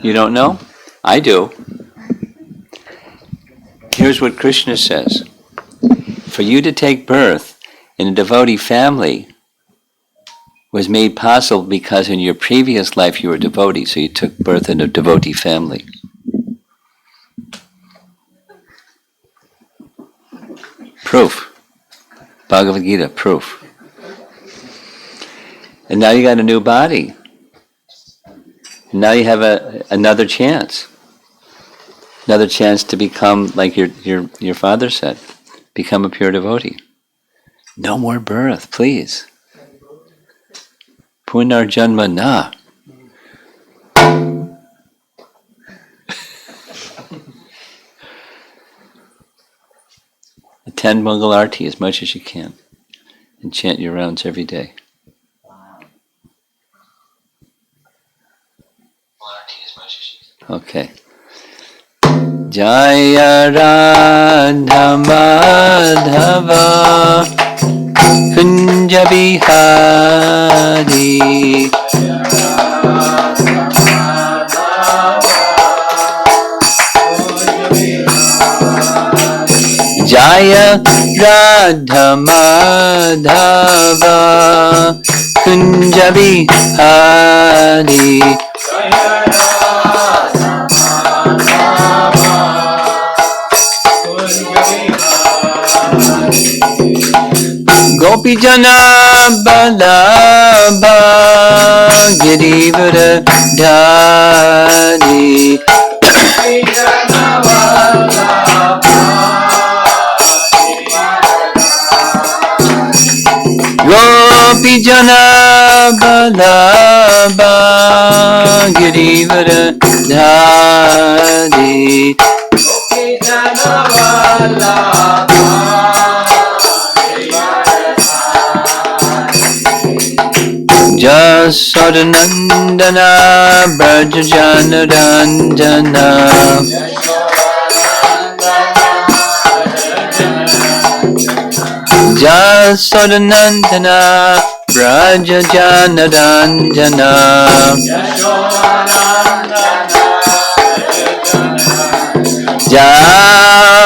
You don't know? I do. Here's what Krishna says. For you to take birth in a devotee family was made possible because in your previous life you were a devotee, so you took birth in a devotee family. Proof. Bhagavad Gita, proof. And now you got a new body. And now you have another chance. Another chance to become, like your father said, become a pure devotee. No more birth, please. Punarjanma na. Attend Mangal Arti as much as you can and chant your rounds every day. Okay. Jaya Radha Madhava Kunja Bihari Jaya Radha Madhava Kunja Bihari Gopi Jana Balabha Girivara Dhari Gopi Jana Balabha Girivara Dhari Gopi Jana Balabha Jasodanandana Brajajana Ranjana Jasodanandana Brajajana Ranjana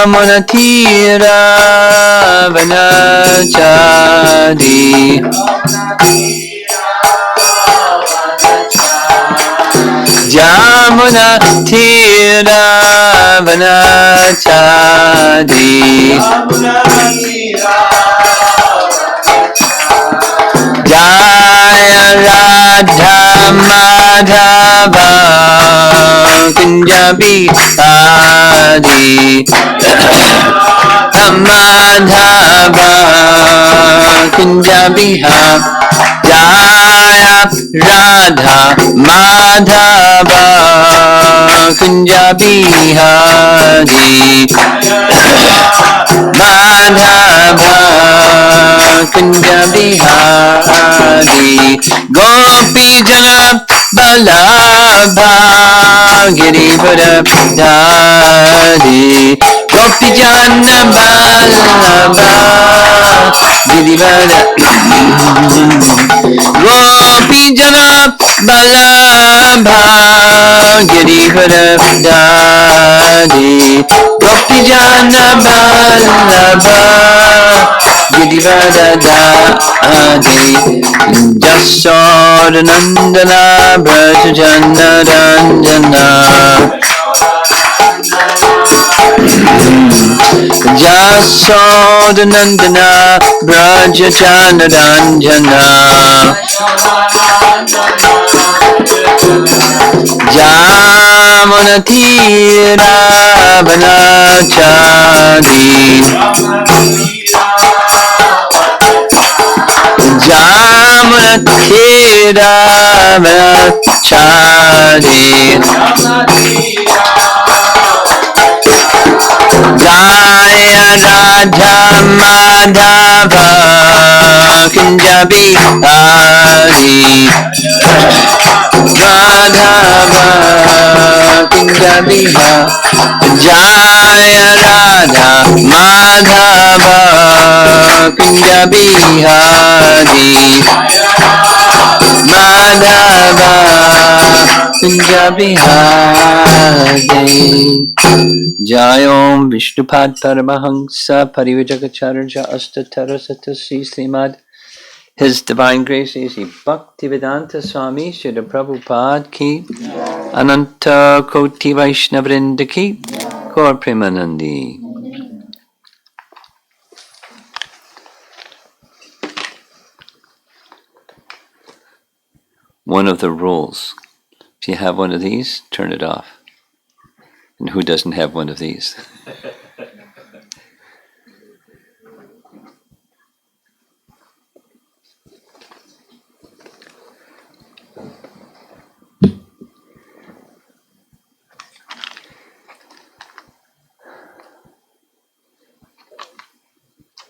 Jamunatira Vanachari Jamuna Tira Vanachari Jaya Radha Madhava Kunja Bihari Madhava Kunja Bihari Jaya Radha Madhava Kunja Bihari Madhava Kunja Bihari Gopi Jana Balabha Girivara Dhari Gopi Jana Balabha Girivara Gopi Jana Balabha Girivara Dhari Gopi Jana Balabha Girivara Dhari Jasodanandana Brajajana Ranjana Jasodanandana Brajajana Ranjana Jamunatira Vanachari Jamunatira Vanachari Jaya Radha Madhava Kunja Bihari Madhava Kunja Bihari Jaya Radha Madhava Kunja Bihari Madhava Jabihade Jayom Vishnupad Paramahamsa Parivajakacharya Astatara Srimad His Divine Grace A.C. Bhaktivedanta Swami Srila Prabhupada Ki Ananta Koti Vaishnavrinda Ki Gaur Premanandi. One of the rules. If you have one of these, turn it off. And who doesn't have one of these?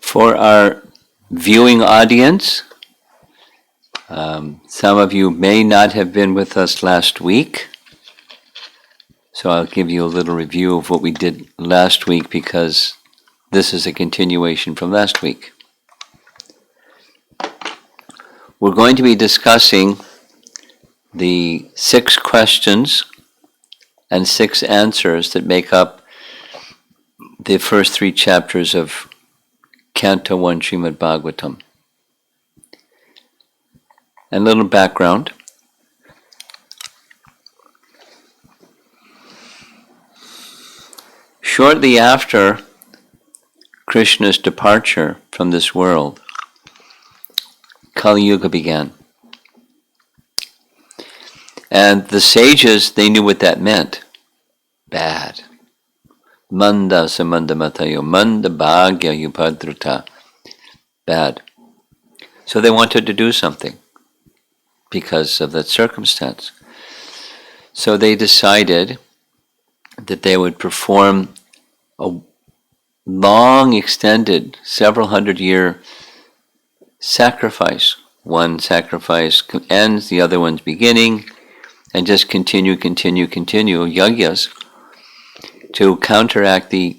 For our viewing audience, some of you may not have been with us last week, so I'll give you a little review of what we did last week because this is a continuation from last week. We're going to be discussing the 6 questions and 6 answers that make up the first 3 chapters of Canto 1 Srimad Bhagavatam. And a little background. Shortly after Krishna's departure from this world, Kali Yuga began. And the sages, they knew what that meant. Bad. Manda samanda matayo, manda bhagya yupadruta. Bad. So they wanted to do something because of that circumstance. So they decided that they would perform a long extended, several hundred-year sacrifice. One sacrifice ends, the other one's beginning, and just continue, yagyas, to counteract the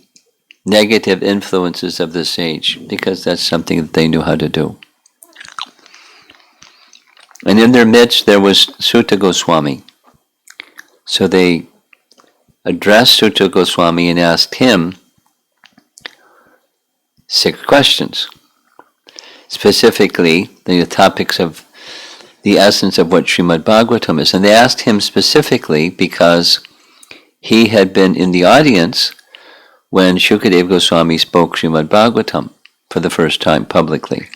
negative influences of this age, because that's something that they knew how to do. And in their midst there was Sutta Goswami. So they addressed Sutta Goswami and asked him 6 questions. Specifically, the topics of the essence of what Srimad Bhagavatam is. And they asked him specifically because he had been in the audience when Shukadeva Goswami spoke Srimad Bhagavatam for the first time publicly.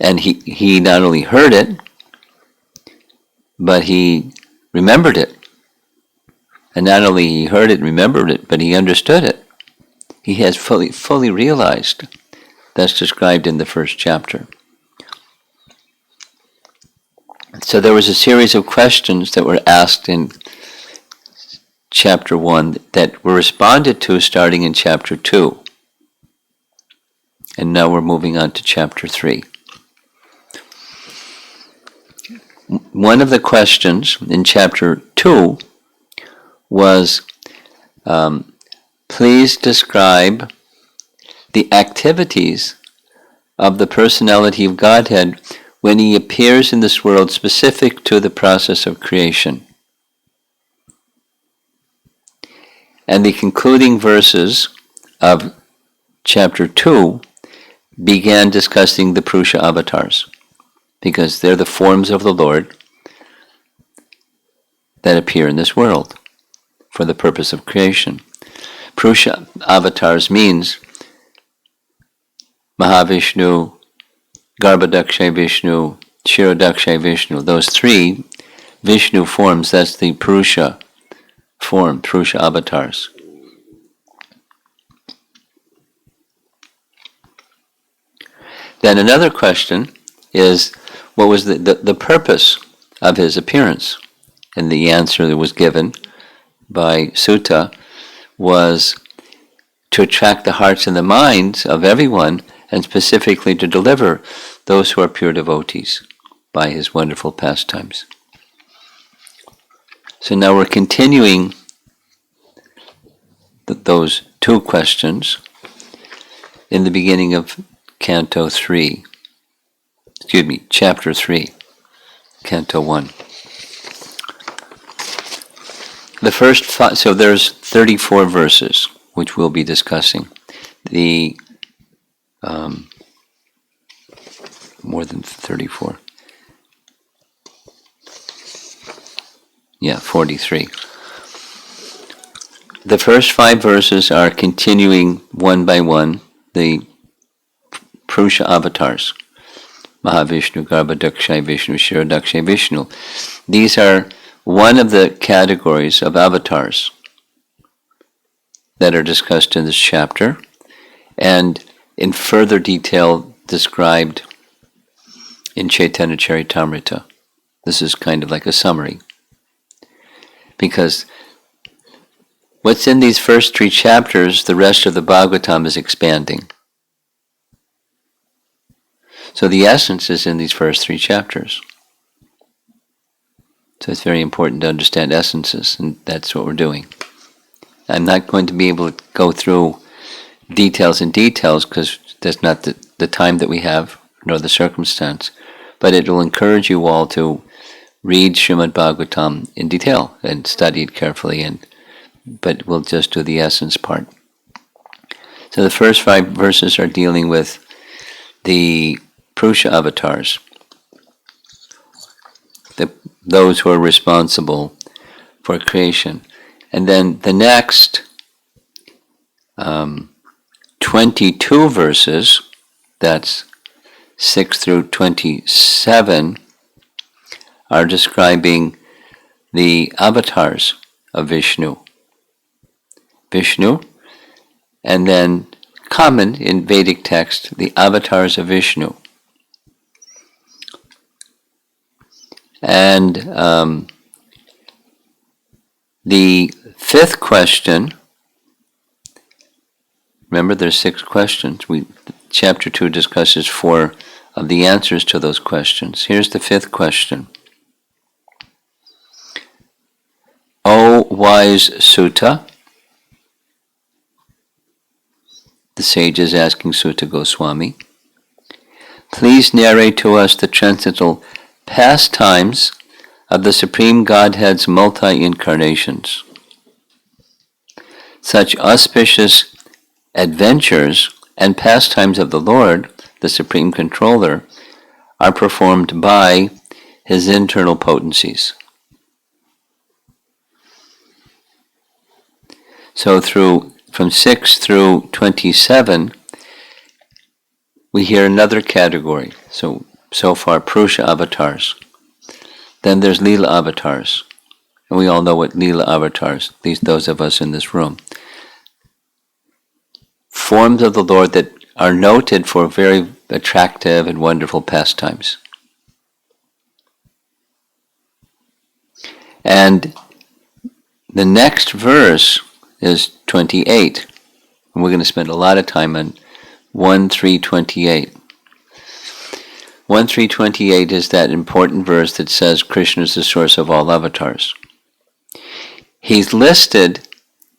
And he not only heard it, but he remembered it. And not only he heard it, remembered it, but he understood it. He has fully realized. That's described in the first chapter. So there was a series of questions that were asked in chapter 1 that were responded to starting in chapter 2. And now we're moving on to chapter 3. One of the questions in chapter 2 was, please describe the activities of the personality of Godhead when he appears in this world specific to the process of creation. And the concluding verses of chapter 2 began discussing the Purusha avatars, because they're the forms of the Lord that appear in this world for the purpose of creation. Purusha avatars means Mahavishnu, Garbhodakshay Vishnu, Kshirodakshay Vishnu. Those 3 Vishnu forms, that's the Purusha form, Purusha avatars. Then another question is, what was the purpose of his appearance? And the answer that was given by Sutta was to attract the hearts and the minds of everyone, and specifically to deliver those who are pure devotees by his wonderful pastimes. So now we're continuing those 2 questions in the beginning of chapter 3. Canto 1. The first five, so there's 34 verses, which we'll be discussing. The more than 34. Yeah, 43. The first 5 verses are continuing one by one the Purusha avatars. Mahavishnu, Garbhodakshay Vishnu, Shirodakshay Vishnu. These are one of the categories of avatars that are discussed in this chapter and in further detail described in Chaitanya Charitamrita. This is kind of like a summary. Because what's in these first 3 chapters, the rest of the Bhagavatam is expanding. So the essence is in these first 3 chapters. So it's very important to understand essences, and that's what we're doing. I'm not going to be able to go through details because that's not the time that we have, nor the circumstance. But it will encourage you all to read Srimad Bhagavatam in detail and study it carefully, but we'll just do the essence part. So the first 5 verses are dealing with the Purusha avatars, those who are responsible for creation. And then the next 22 verses, that's 6 through 27, are describing the avatars of Vishnu. Vishnu, and then common in Vedic text, the avatars of Vishnu. And the 5th question, remember there's 6 questions. Chapter 2 discusses 4 of the answers to those questions. Here's the 5th question. O wise Sutta, the sage is asking Sutta Goswami, please narrate to us the transcendental pastimes of the Supreme Godhead's multi-incarnations. Such auspicious adventures and pastimes of the Lord, the Supreme Controller, are performed by his internal potencies. So from 6 through 27, we hear another category. So far, Purusha avatars. Then there's Leela avatars. And we all know what Leela avatars, at least those of us in this room. Forms of the Lord that are noted for very attractive and wonderful pastimes. And the next verse is 28. And we're going to spend a lot of time on 1.3.28. 1.3.28 is that important verse that says Krishna is the source of all avatars. He's listed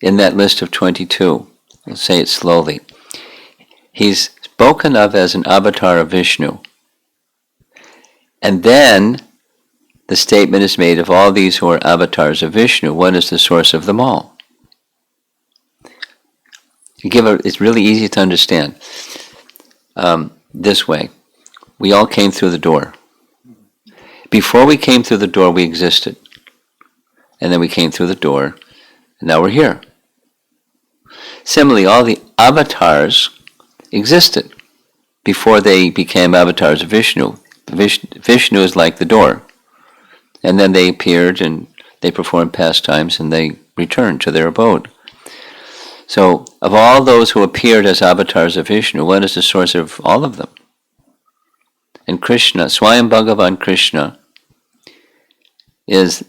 in that list of 22. I'll say it slowly. He's spoken of as an avatar of Vishnu. And then the statement is made of all these who are avatars of Vishnu, one is the source of them all. It's really easy to understand this way. We all came through the door. Before we came through the door, we existed. And then we came through the door, and now we're here. Similarly, all the avatars existed before they became avatars of Vishnu. Vishnu is like the door. And then they appeared, and they performed pastimes, and they returned to their abode. So, of all those who appeared as avatars of Vishnu, one is the source of all of them. And Krishna, Swayam Bhagavan Krishna, is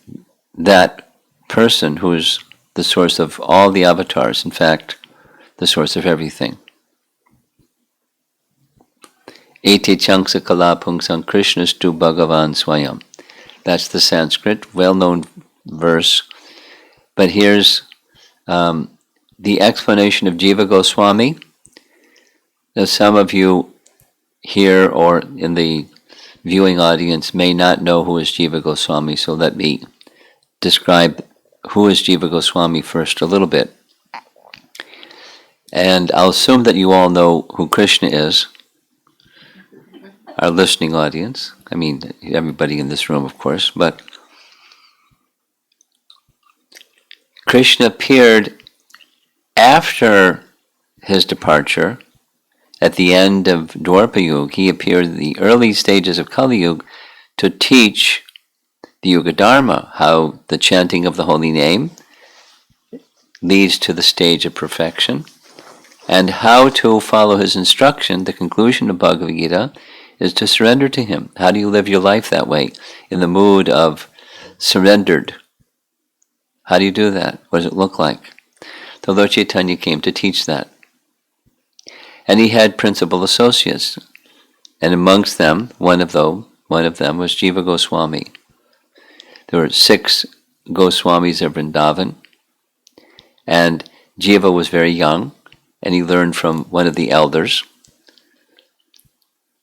that person who is the source of all the avatars, in fact, the source of everything. Ete Changsa Kala Pungsang Krishnastu Bhagavan Swayam. That's the Sanskrit, well-known verse. But here's the explanation of Jiva Goswami. Now, some of you here or in the viewing audience may not know who is Jiva Goswami, so let me describe who is Jiva Goswami first a little bit. And I'll assume that you all know who Krishna is, our listening audience. I mean, everybody in this room, of course, but Krishna appeared after his departure. At the end of Dwapara Yuga, he appeared in the early stages of Kali Yuga to teach the Yuga Dharma, how the chanting of the holy name leads to the stage of perfection, and how to follow his instruction. The conclusion of Bhagavad Gita is to surrender to him. How do you live your life that way, in the mood of surrendered? How do you do that? What does it look like? The Lord Chaitanya came to teach that. And he had principal associates. And amongst them, one of them was Jiva Goswami. There were 6 Goswamis of Vrindavan. And Jiva was very young, and he learned from one of the elders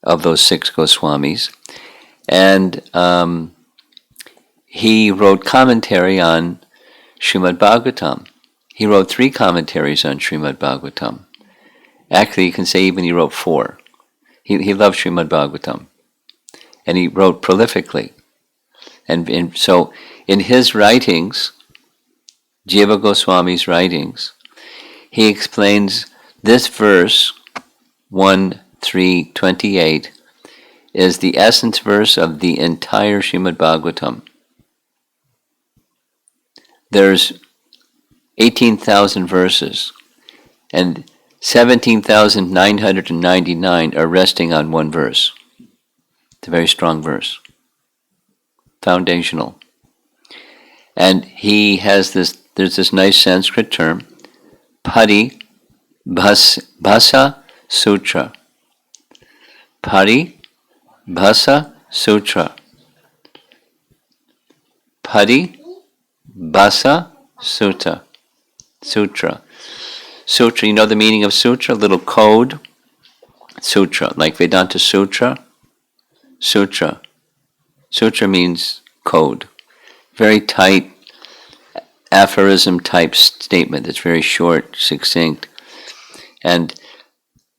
of those 6 Goswamis. And he wrote commentary on Srimad Bhagavatam. He wrote 3 commentaries on Srimad Bhagavatam. Actually, you can say even he wrote 4. He loved Srimad Bhagavatam. And he wrote prolifically. And so in his writings, Jiva Goswami's writings, he explains this verse, 1.3.28, is the essence verse of the entire Srimad Bhagavatam. There's 18,000 verses, and 17,999 are resting on one verse. It's a very strong verse, foundational. And he has there's this nice Sanskrit term, Pari Bhasa Sutra. Pari Bhasa Sutra. Pari Bhasa Sutra. Sutra. Sutra, you know the meaning of sutra? A little code. Sutra, like Vedanta Sutra. Sutra. Sutra means code. Very tight, aphorism type statement. It's very short, succinct. And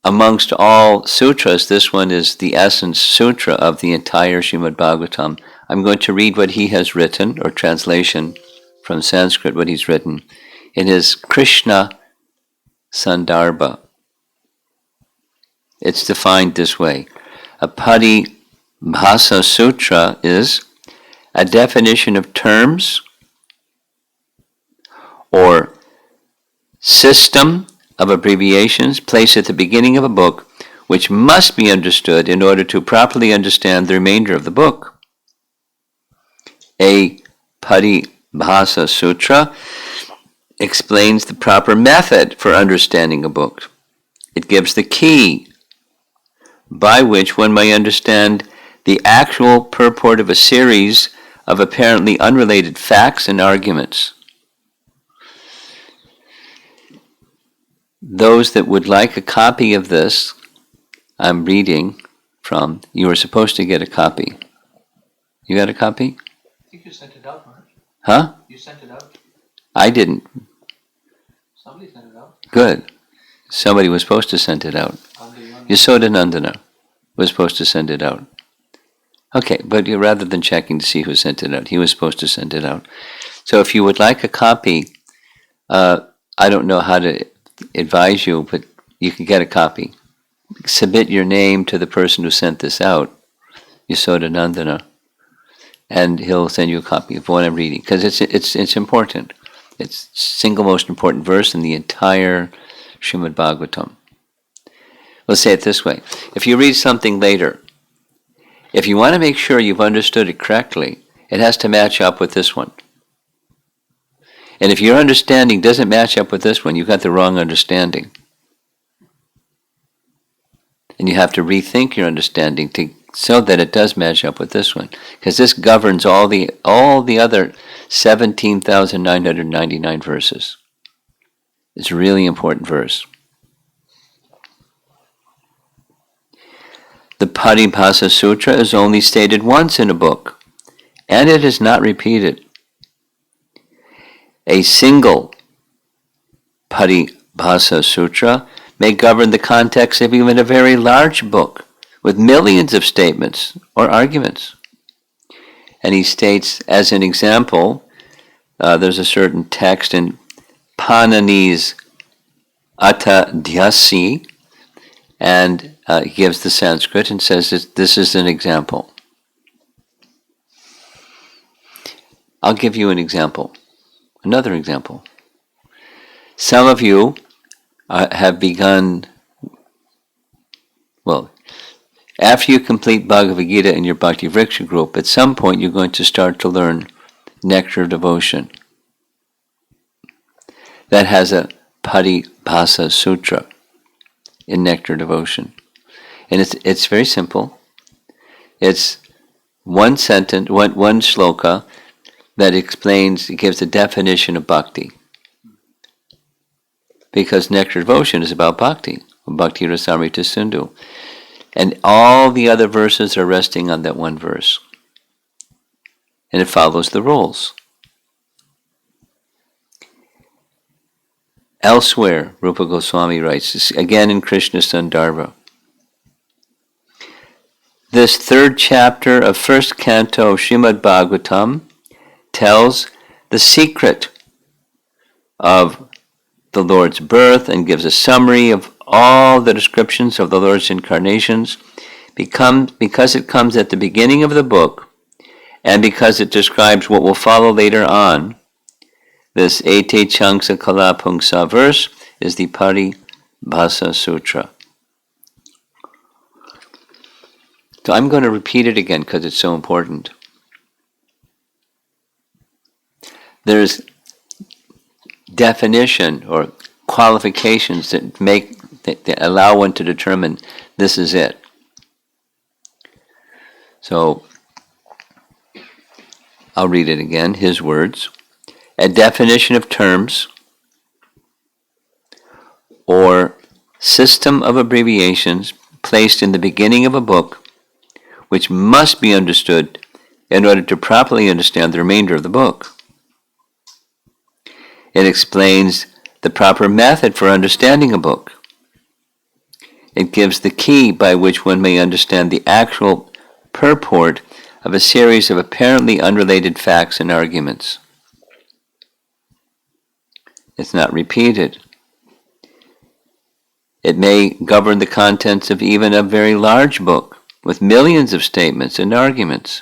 amongst all sutras, this one is the essence sutra of the entire Srimad Bhagavatam. I'm going to read what he has written, or translation from Sanskrit, what he's written, in his Krishna Sandarbha. It's defined this way. A Pari Bhasa Sutra is a definition of terms or system of abbreviations placed at the beginning of a book, which must be understood in order to properly understand the remainder of the book. A Pari Bhasa Sutra explains the proper method for understanding a book. It gives the key by which one may understand the actual purport of a series of apparently unrelated facts and arguments. Those that would like a copy of this, I'm reading from, you were supposed to get a copy. You got a copy? I think you sent it out, right? Huh? You sent it out. I didn't. Somebody sent it out. Good. Somebody was supposed to send it out. Yasodanandana was supposed to send it out. Okay, but rather than checking to see who sent it out, he was supposed to send it out. So if you would like a copy, I don't know how to advise you, but you can get a copy. Submit your name to the person who sent this out, Yasodanandana, and he'll send you a copy of what I'm reading, because it's important. It's the single most important verse in the entire Srimad Bhagavatam. Let's say it this way. If you read something later, if you want to make sure you've understood it correctly, it has to match up with this one. And if your understanding doesn't match up with this one, you've got the wrong understanding. And you have to rethink your understanding so that it does match up with this one. Because this governs all the other 17,999 verses. It's a really important verse. The Paribhasa Sutra is only stated once in a book, and it is not repeated. A single Paribhasa Sutra may govern the context of even a very large book with millions of statements or arguments. And he states, as an example, there's a certain text in Panini's Atadhyasi, and he gives the Sanskrit and says that this is an example. I'll give you an example. Another example. Some of you have begun, well, after you complete Bhagavad Gita in your Bhakti Vriksha group, at some point you're going to start to learn Nectar Devotion. That has a Paribhasa Sutra in Nectar Devotion. And it's very simple. It's one sentence, one shloka that explains, it gives a definition of bhakti. Because Nectar Devotion is about bhakti, Bhakti Rasamrita Sindhu. And all the other verses are resting on that one verse. And it follows the rules. Elsewhere, Rupa Goswami writes, again in Krishna Sandarbha, this third chapter of first canto of Srimad Bhagavatam tells the secret of the Lord's birth and gives a summary of all the descriptions of the Lord's incarnations, because it comes at the beginning of the book and because it describes what will follow later on. This Ete Changsa Kala Pungsa verse is the Paribhasa Sutra. So I'm going to repeat it again because it's so important. There's definition or qualifications that allow one to determine this is it. So I'll read it again, his words. A definition of terms or system of abbreviations placed in the beginning of a book, which must be understood in order to properly understand the remainder of the book. It explains the proper method for understanding a book. It gives the key by which one may understand the actual purport of a series of apparently unrelated facts and arguments. It's not repeated. It may govern the contents of even a very large book with millions of statements and arguments.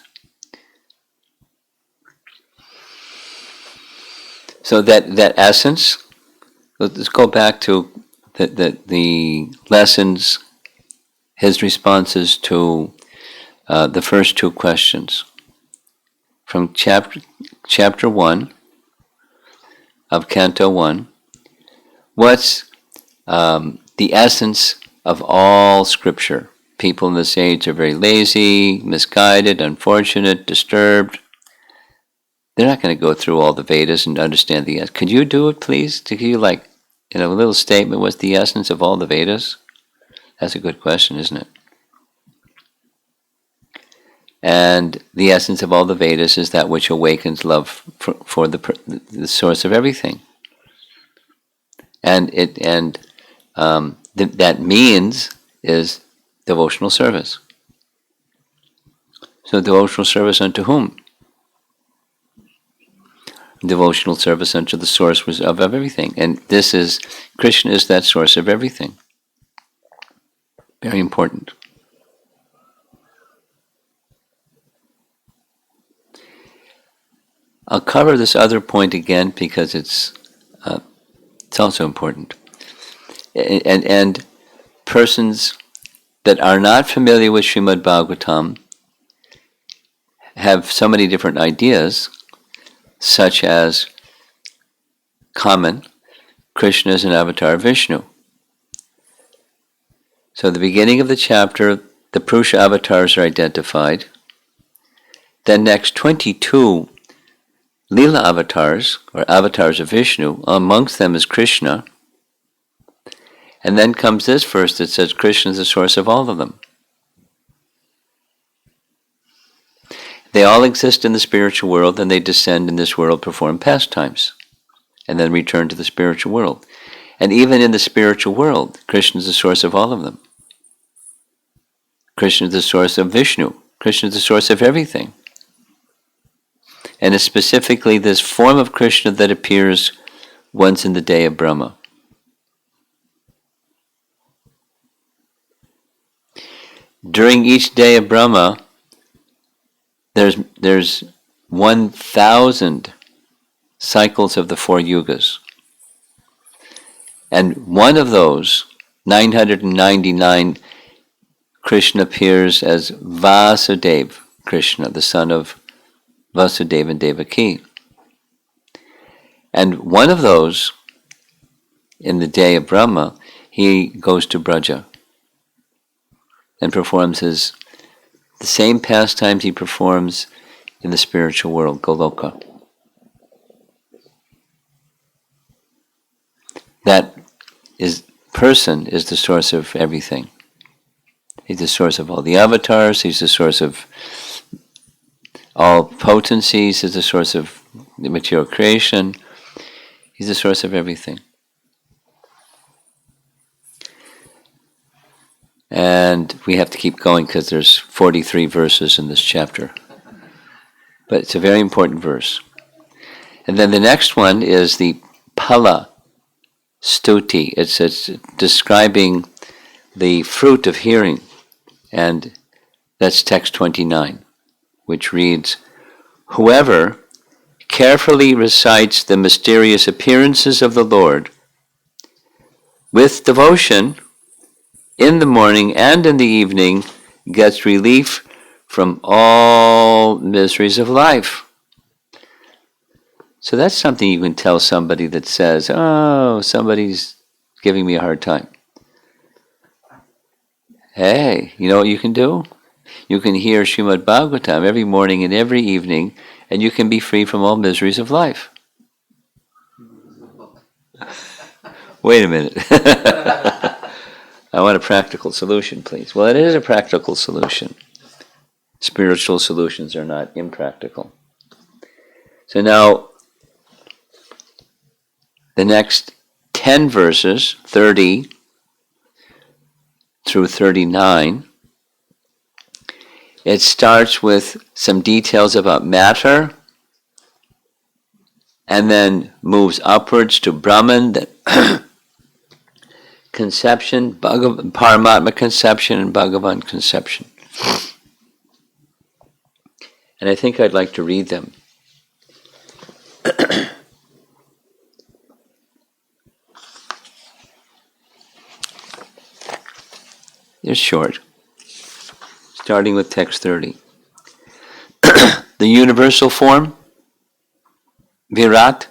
So that essence, let's go back to the lessons, his responses to the first two questions. From chapter 1 of Canto 1, what's the essence of all Scripture? People in this age are very lazy, misguided, unfortunate, disturbed. They're not going to go through all the Vedas and understand the essence. Could you do it, please? To give you a little statement, what's the essence of all the Vedas? That's a good question, isn't it? And the essence of all the Vedas is that which awakens love for the source of everything. And that means is devotional service. So devotional service unto whom? Devotional service unto the source of everything. And Krishna is that source of everything. Very important. I'll cover this other point again because it's also important. And persons that are not familiar with Srimad Bhagavatam have so many different ideas, such as common, Krishna is an avatar of Vishnu. So at the beginning of the chapter, the Purusha avatars are identified. Then next 22 Leela avatars, or avatars of Vishnu, amongst them is Krishna. And then comes this verse that says Krishna is the source of all of them. They all exist in the spiritual world, and they descend in this world, perform pastimes, and then return to the spiritual world. And even in the spiritual world, Krishna is the source of all of them. Krishna is the source of Vishnu. Krishna is the source of everything. And it's specifically this form of Krishna that appears once in the day of Brahma. During each day of Brahma, there's 1,000 cycles of the 4 yugas. And one of those, 999, Krishna appears as Vasudeva Krishna, the son of Vasudeva and Devaki. And one of those, in the day of Brahma, he goes to Braja and performs the same pastimes he performs in the spiritual world, Goloka. That person is the source of everything. He's the source of all the avatars, he's the source of all potencies, he's the source of the material creation, he's the source of everything. And we have to keep going because there's 43 verses in this chapter. But it's a very important verse. And then the next one is the Phala Stuti. It's describing the fruit of hearing. And that's text 29, which reads, "Whoever carefully recites the mysterious appearances of the Lord with devotion in the morning and in the evening gets relief from all miseries of life." So that's something you can tell somebody that says, "Oh, somebody's giving me a hard time." Hey, you know what you can do? You can hear Srimad Bhagavatam every morning and every evening, and you can be free from all miseries of life. Wait a minute. I want a practical solution, please. Well, it is a practical solution. Spiritual solutions are not impractical. So now, the next 10 verses, 30 through 39, it starts with some details about matter, and then moves upwards to Brahman, conception, Paramatma conception, and Bhagavan conception. And I think I'd like to read them. They're short, starting with text 30. The universal form, Virat.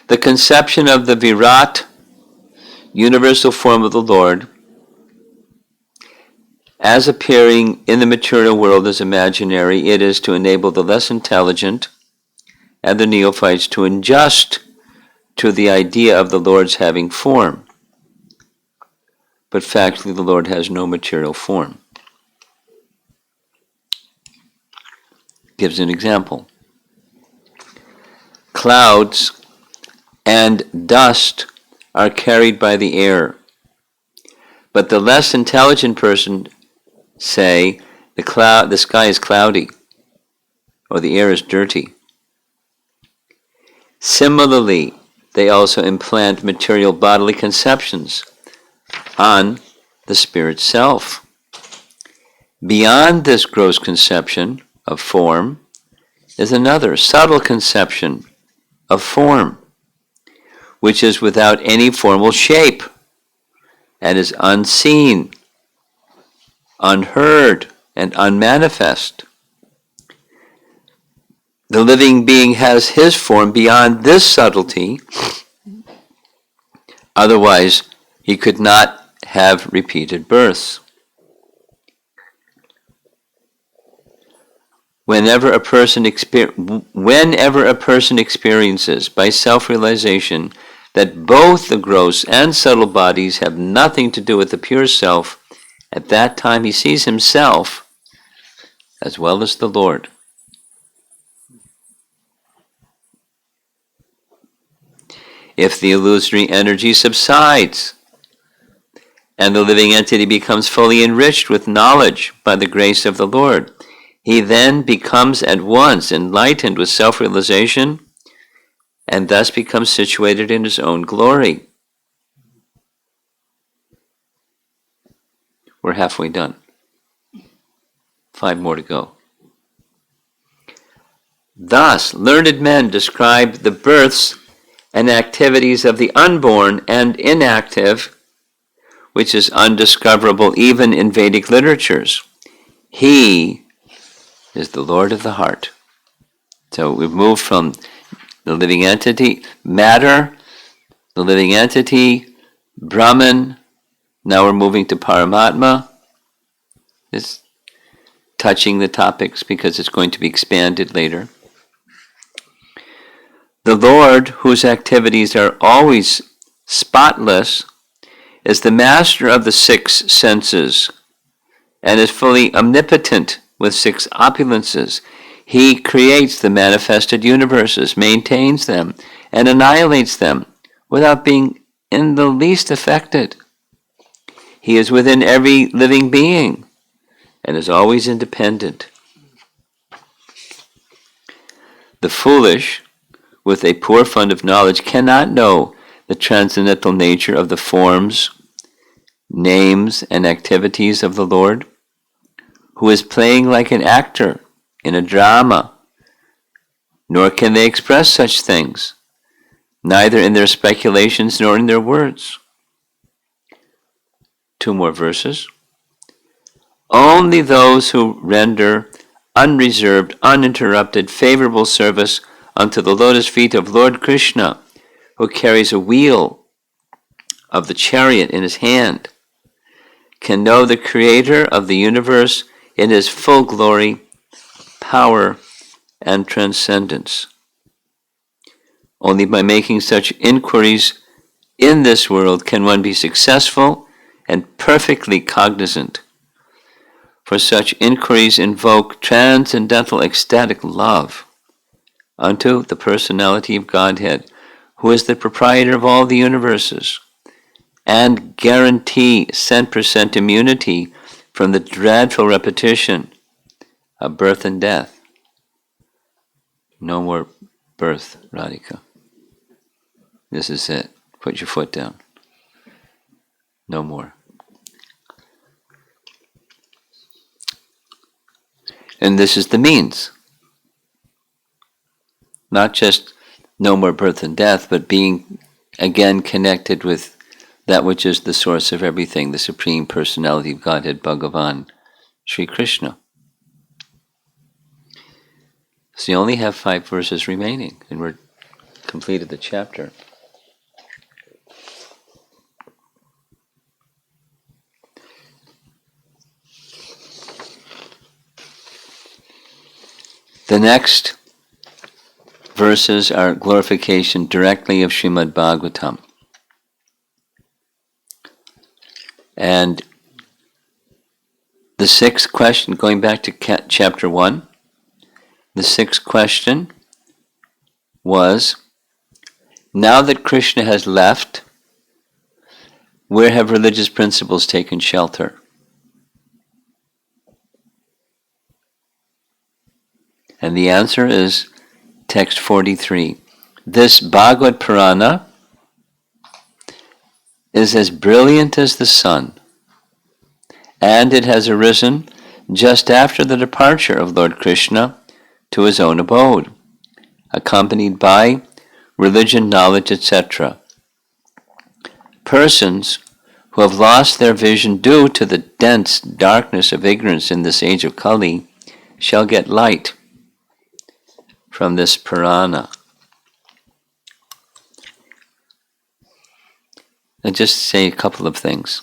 The conception of the Virat, universal form of the Lord, as appearing in the material world as imaginary, it is to enable the less intelligent and the neophytes to adjust to the idea of the Lord's having form. But factually, the Lord has no material form. Gives an example. Clouds and dust are carried by the air, but the less intelligent person say the sky is cloudy or the air is dirty. Similarly, they also implant material bodily conceptions on the spirit self. Beyond this gross conception of form is another subtle conception of form, which is without any formal shape and is unseen, unheard, and unmanifest. The living being has his form beyond this subtlety, otherwise he could not have repeated births. Whenever a person experiences by self-realization that both the gross and subtle bodies have nothing to do with the pure self, at that time he sees himself as well as the Lord. If the illusory energy subsides and the living entity becomes fully enriched with knowledge by the grace of the Lord, he then becomes at once enlightened with self-realization and thus becomes situated in his own glory. We're halfway done. 5 more to go. Thus, learned men describe the births and activities of the unborn and inactive, which is undiscoverable even in Vedic literatures. He is the Lord of the heart. So we've moved from the living entity, matter, the living entity, Brahman. Now we're moving to Paramatma. It's touching the topics because it's going to be expanded later. The Lord, whose activities are always spotless, is the master of the 6 senses and is fully omnipotent with 6 opulences. He creates the manifested universes, maintains them, and annihilates them without being in the least affected. He is within every living being and is always independent. The foolish, with a poor fund of knowledge, cannot know the transcendental nature of the forms, names, and activities of the Lord, who is playing like an actor in a drama, nor can they express such things, neither in their speculations nor in their words. 2 more verses. Only those who render unreserved, uninterrupted, favorable service unto the lotus feet of Lord Krishna, who carries a wheel of the chariot in his hand, can know the Creator of the universe in his full glory, power, and transcendence. Only by making such inquiries in this world can one be successful and perfectly cognizant. For such inquiries invoke transcendental ecstatic love unto the personality of Godhead, who is the proprietor of all the universes, and guarantee 100% immunity from the dreadful repetition of birth and death. No more birth, Radhika. This is it. Put your foot down. No more. And this is the means. Not just no more birth and death, but being again connected with that which is the source of everything, the Supreme Personality of Godhead, Bhagavan, Sri Krishna. So you only have 5 verses remaining, and we're completed the chapter. The next verses are glorification directly of Srimad Bhagavatam. And the 6th question, going back to chapter 1, the 6th question was, now that Krishna has left, where have religious principles taken shelter? And the answer is text 43. This Bhagavad Purana is as brilliant as the sun, and it has arisen just after the departure of Lord Krishna to his own abode, accompanied by religion, knowledge, etc. Persons who have lost their vision due to the dense darkness of ignorance in this age of Kali shall get light from this Purana. And just say a couple of things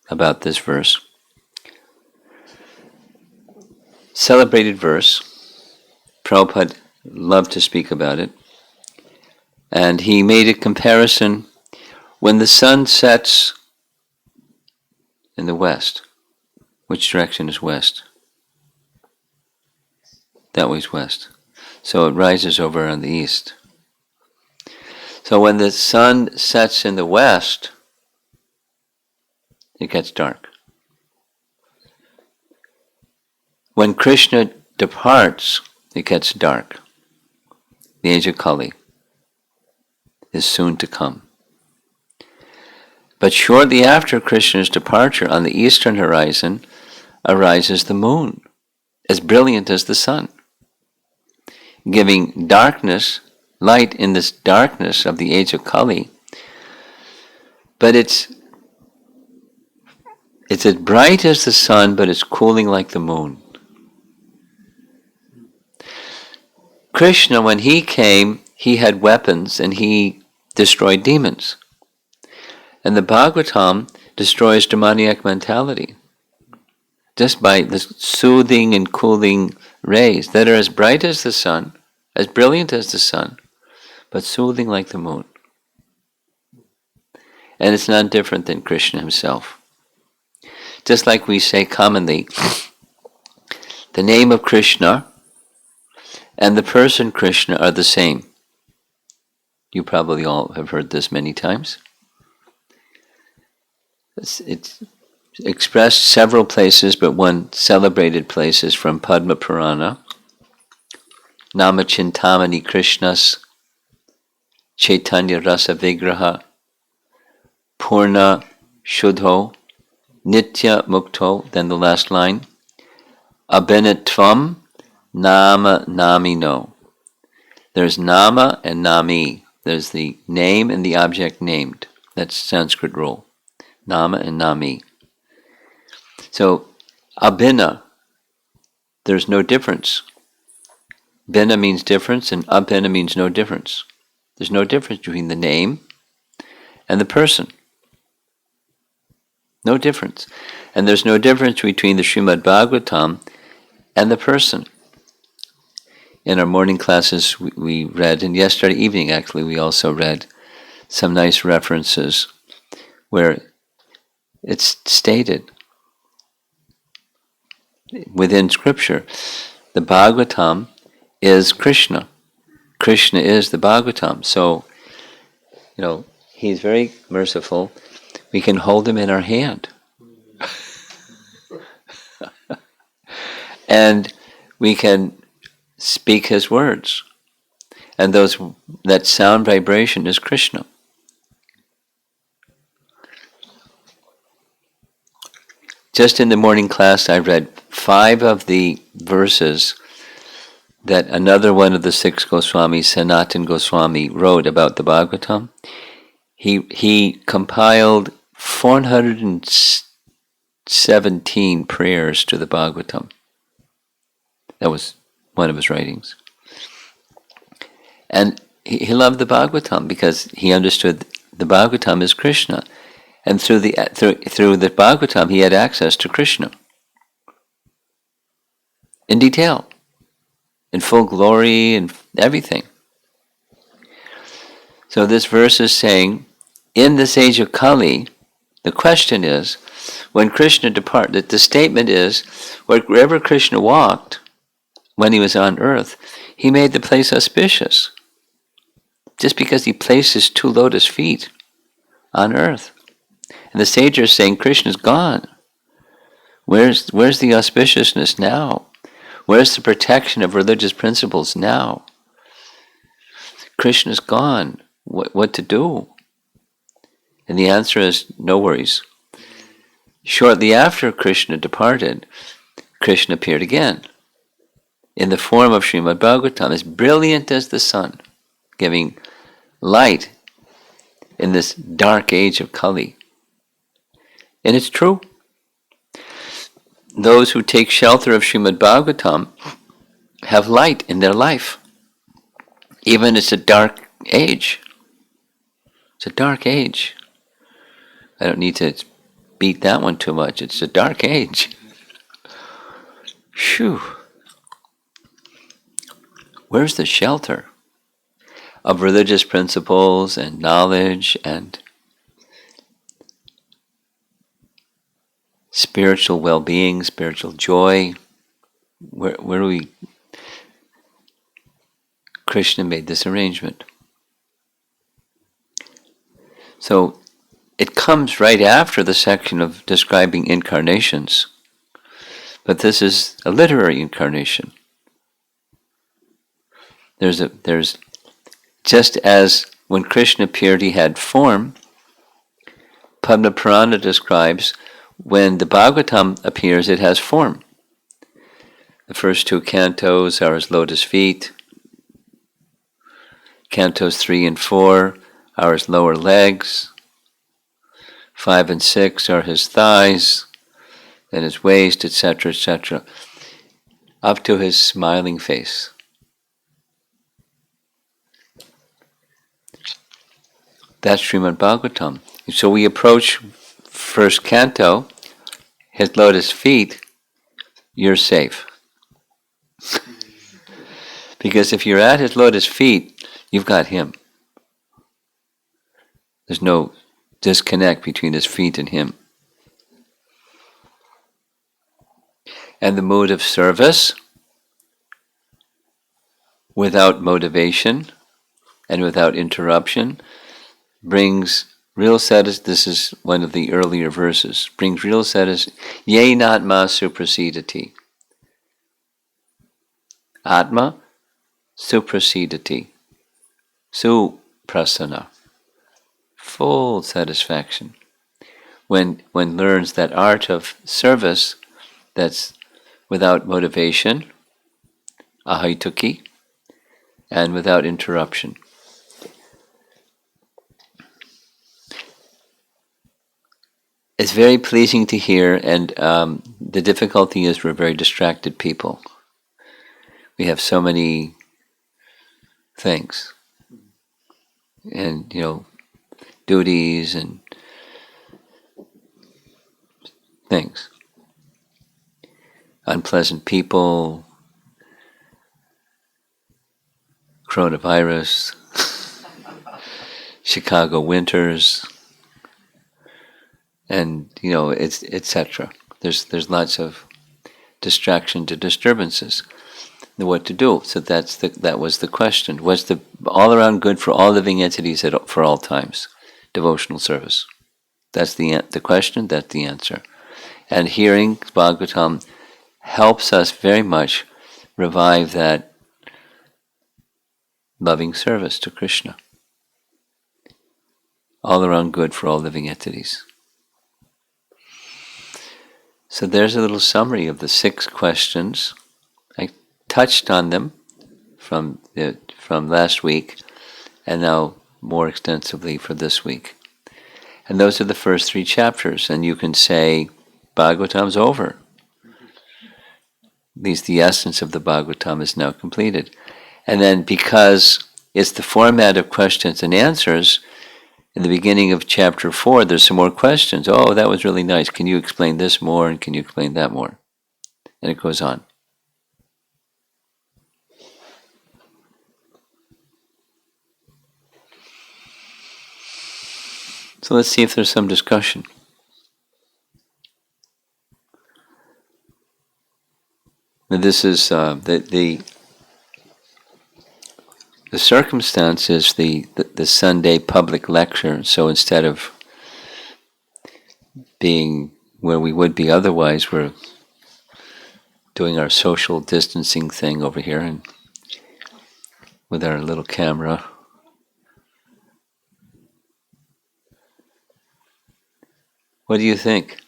about this verse. Celebrated verse. Prabhupada loved to speak about it. And he made a comparison when the sun sets in the west. Which direction is west? That way's west. So it rises over on the east. So when the sun sets in the west, it gets dark. When Krishna departs, it gets dark. The age of Kali is soon to come. But shortly after Krishna's departure, on the eastern horizon arises the moon, as brilliant as the sun, giving darkness, light in this darkness of the age of Kali. But it's as bright as the sun, but it's cooling like the moon. Krishna, when he came, he had weapons and he destroyed demons. And the Bhagavatam destroys demoniac mentality just by the soothing and cooling rays that are as bright as the sun, as brilliant as the sun, but soothing like the moon. And it's not different than Krishna himself. Just like we say commonly, the name of Krishna and the person Krishna are the same. You probably all have heard this many times. It's expressed several places, but one celebrated place is from Padma Purana. Nama Chintamani Krishnas Chaitanya Rasa Vigraha Purna Shuddho Nitya Mukto, then the last line, Abhinatvam Nama Namino. There's Nama and Nami. There's the name and the object named. That's Sanskrit rule. Nama and Nami. So, Abhina, there's no difference. Bhina means difference and Abhina means no difference. There's no difference between the name and the person. No difference. And there's no difference between the Srimad Bhagavatam and the person. In our morning classes we read, and yesterday evening actually we also read some nice references where it's stated within scripture, the Bhagavatam is Krishna. Krishna is the Bhagavatam. So, he's very merciful. We can hold him in our hand. And we can speak his words. And that sound vibration is Krishna. Just in the morning class, I read 5 of the verses that another one of the 6 Goswamis, Sanatan Goswami, wrote about the Bhagavatam. He compiled 417 prayers to the Bhagavatam. That was one of his writings. And he loved the Bhagavatam because he understood the Bhagavatam is Krishna. And through the Bhagavatam, he had access to Krishna in detail, in full glory, and everything. So this verse is saying, in this age of Kali, the question is, when Krishna departed, the statement is, wherever Krishna walked, when he was on earth, he made the place auspicious. Just because he placed his 2 lotus feet on earth. And the sage is saying, Krishna's gone. Where's the auspiciousness now? Where's the protection of religious principles now? Krishna's gone. What to do? And the answer is, no worries. Shortly after Krishna departed, Krishna appeared again in the form of Srimad Bhagavatam, as brilliant as the sun, giving light in this dark age of Kali. And it's true. Those who take shelter of Srimad Bhagavatam have light in their life. Even it's a dark age. It's a dark age. I don't need to beat that one too much. It's a dark age. Phew. Where's the shelter of religious principles and knowledge and spiritual well-being, spiritual joy? Where do we Krishna made this arrangement. So it comes right after the section of describing incarnations. But this is a literary incarnation. There's just as when Krishna appeared, he had form. Padma Purana describes when the Bhagavatam appears, it has form. The first two cantos are his lotus feet. Cantos 3 and 4 are his lower legs. 5 and 6 are his thighs, then his waist, etc., etc., up to his smiling face. That's Srimad Bhagavatam. So we approach first canto, his lotus feet, you're safe. Because if you're at his lotus feet, you've got him. There's no disconnect between his feet and him. And the mood of service, without motivation and without interruption, brings real satisfaction. This is one of the earlier verses. Brings real satisfaction. Ye natma suprasidati. Atma suprasidati. Suprasana. Full satisfaction. When learns that art of service that's without motivation, ahaituki, and without interruption. It's very pleasing to hear, and the difficulty is we're very distracted people. We have so many things, and duties and things. Unpleasant people, coronavirus, Chicago winters, and it's etc. There's lots of distraction to disturbances. What to do? So that was the question. Was the all around good for all living entities for all times? Devotional service. That's the question. That's the answer. And hearing Bhagavatam helps us very much revive that loving service to Krishna. All around good for all living entities. So there's a little summary of the 6 questions. I touched on them from last week, and now more extensively for this week. And those are the first 3 chapters, and you can say, Bhagavatam's over. At least the essence of the Bhagavatam is now completed. And then because it's the format of questions and answers, in the beginning of chapter 4, there's some more questions. Oh, that was really nice. Can you explain this more? And can you explain that more? And it goes on. So let's see if there's some discussion. Now this is the circumstance is the Sunday public lecture. So instead of being where we would be otherwise, we're doing our social distancing thing over here and with our little camera. What do you think?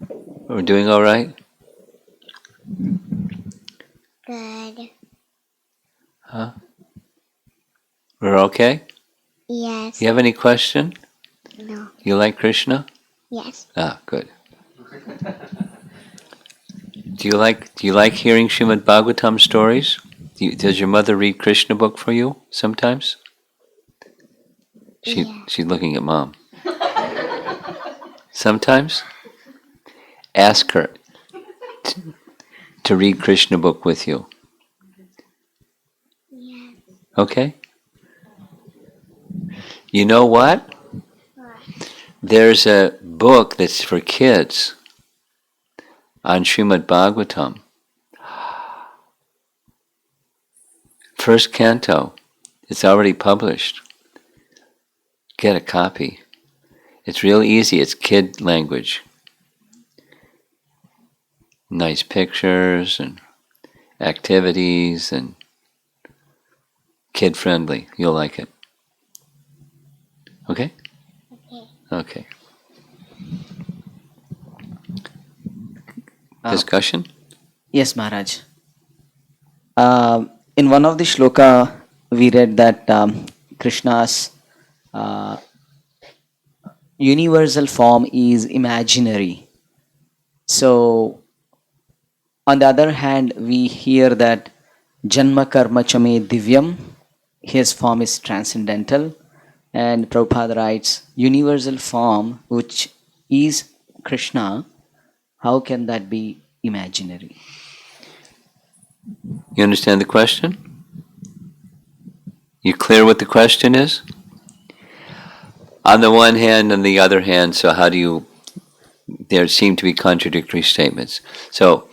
We're doing all right? Good. Huh? We're okay? Yes. You have any question? No. You like Krishna? Yes. Ah, good. Do you like hearing Srimad Bhagavatam stories? Does your mother read Krishna book for you sometimes? She's looking at Mom. Sometimes? Ask her to read Krishna book with you. Yes. Okay? You know what? What? There's a book that's for kids on Srimad Bhagavatam. first canto. It's already published. Get a copy. It's real easy. It's kid language. Nice pictures and activities and kid friendly. You'll like it. Okay? Okay. Discussion? Yes, Maharaj. In one of the shloka, we read that Krishna's universal form is imaginary. So, on the other hand, we hear that Janma Karma Chame Divyam, his form is transcendental. And Prabhupada writes, universal form, which is Krishna, how can that be imaginary? You understand the question? You clear what the question is? On the one hand, on the other hand, so how do you, there seem to be contradictory statements. So,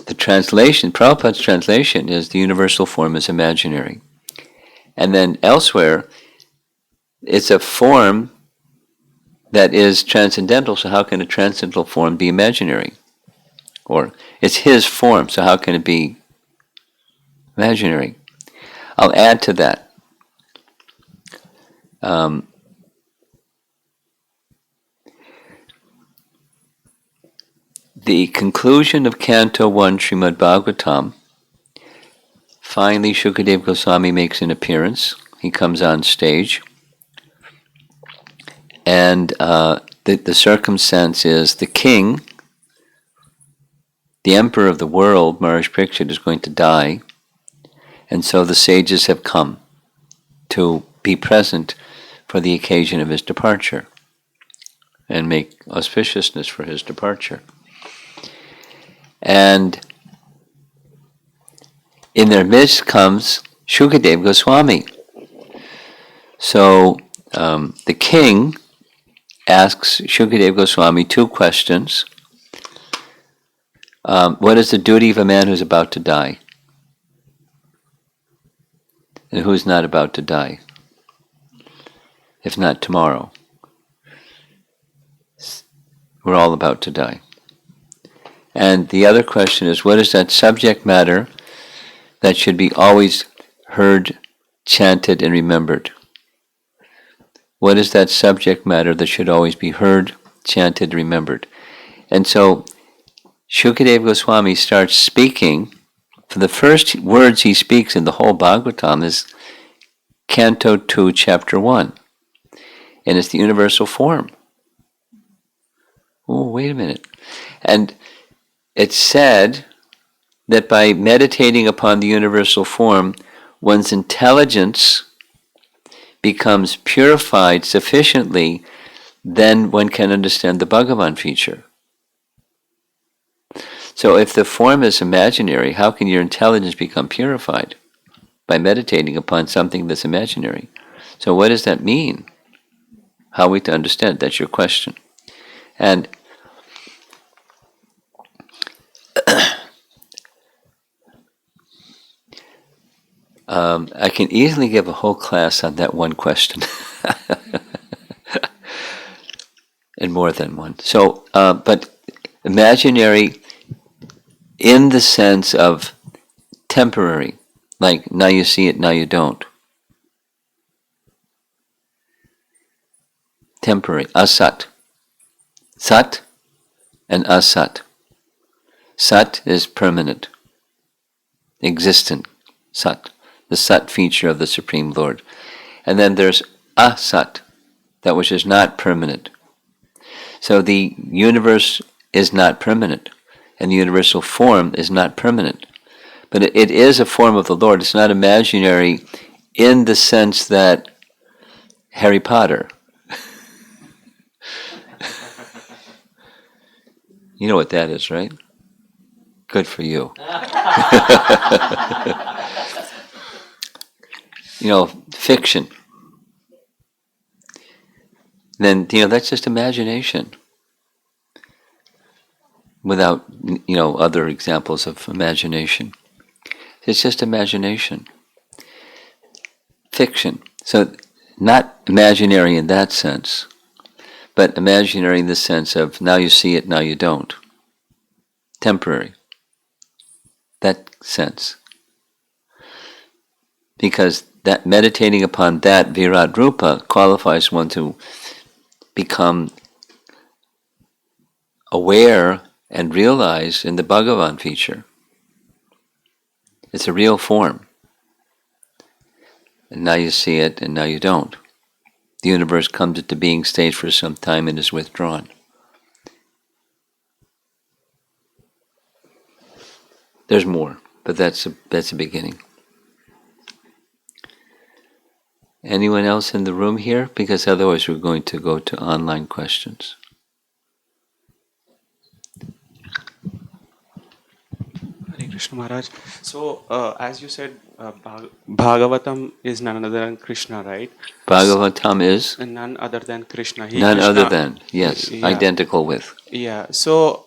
the translation, Prabhupada's translation is the universal form is imaginary. And then elsewhere, it's a form that is transcendental, so how can a transcendental form be imaginary? Or it's his form, so how can it be imaginary? I'll add to that. The conclusion of Canto 1 Srimad Bhagavatam, finally Shukadev Goswami makes an appearance. He comes on stage. And the circumstance is the king, the emperor of the world, Maharaj Parikshit, is going to die. And so the sages have come to be present for the occasion of his departure and make auspiciousness for his departure. And in their midst comes Shukadev Goswami. So the king asks Shukadev Goswami two questions. What is the duty of a man who's about to die? And who's not about to die? If not tomorrow. We're all about to die. And the other question is, what is that subject matter that should be always heard, chanted, and remembered? What is that subject matter that should always be heard, chanted, remembered? And so Shukadev Goswami starts speaking. For the first words he speaks in the whole Bhagavatam is Canto 2, Chapter 1. And it's the universal form. Oh, wait a minute. And it's said that by meditating upon the universal form, one's intelligence becomes purified sufficiently, then one can understand the Bhagavan feature. So if the form is imaginary, how can your intelligence become purified? By meditating upon something that's imaginary. So what does that mean? How are we to understand? That's your question. And I can easily give a whole class on that one question. And more than one. So, but imaginary in the sense of temporary, like now you see it, now you don't. Temporary, asat. Sat and asat. Sat is permanent, existent, sat, the sat feature of the Supreme Lord. And then there's asat, that which is not permanent. So the universe is not permanent, and the universal form is not permanent. But it is a form of the Lord. It's not imaginary in the sense that Harry Potter. You know what that is, right? Good for you. Fiction. Then, that's just imagination. Without, other examples of imagination. It's just imagination. Fiction. So not imaginary in that sense, but imaginary in the sense of now you see it, now you don't. Temporary. That sense. Because that meditating upon that Virat Rupa qualifies one to become aware and realize in the Bhagavan feature. It's a real form. And now you see it, and now you don't. The universe comes into being, stays for some time, and is withdrawn. There's more, but that's a beginning. Anyone else in the room here? Because otherwise we're going to go to online questions. Hare Krishna Maharaj. So, as you said, Bhagavatam is none other than Krishna, right? Bhagavatam is And none other than Krishna. none Krishna, other than, yes, yeah, identical with. yeah. So,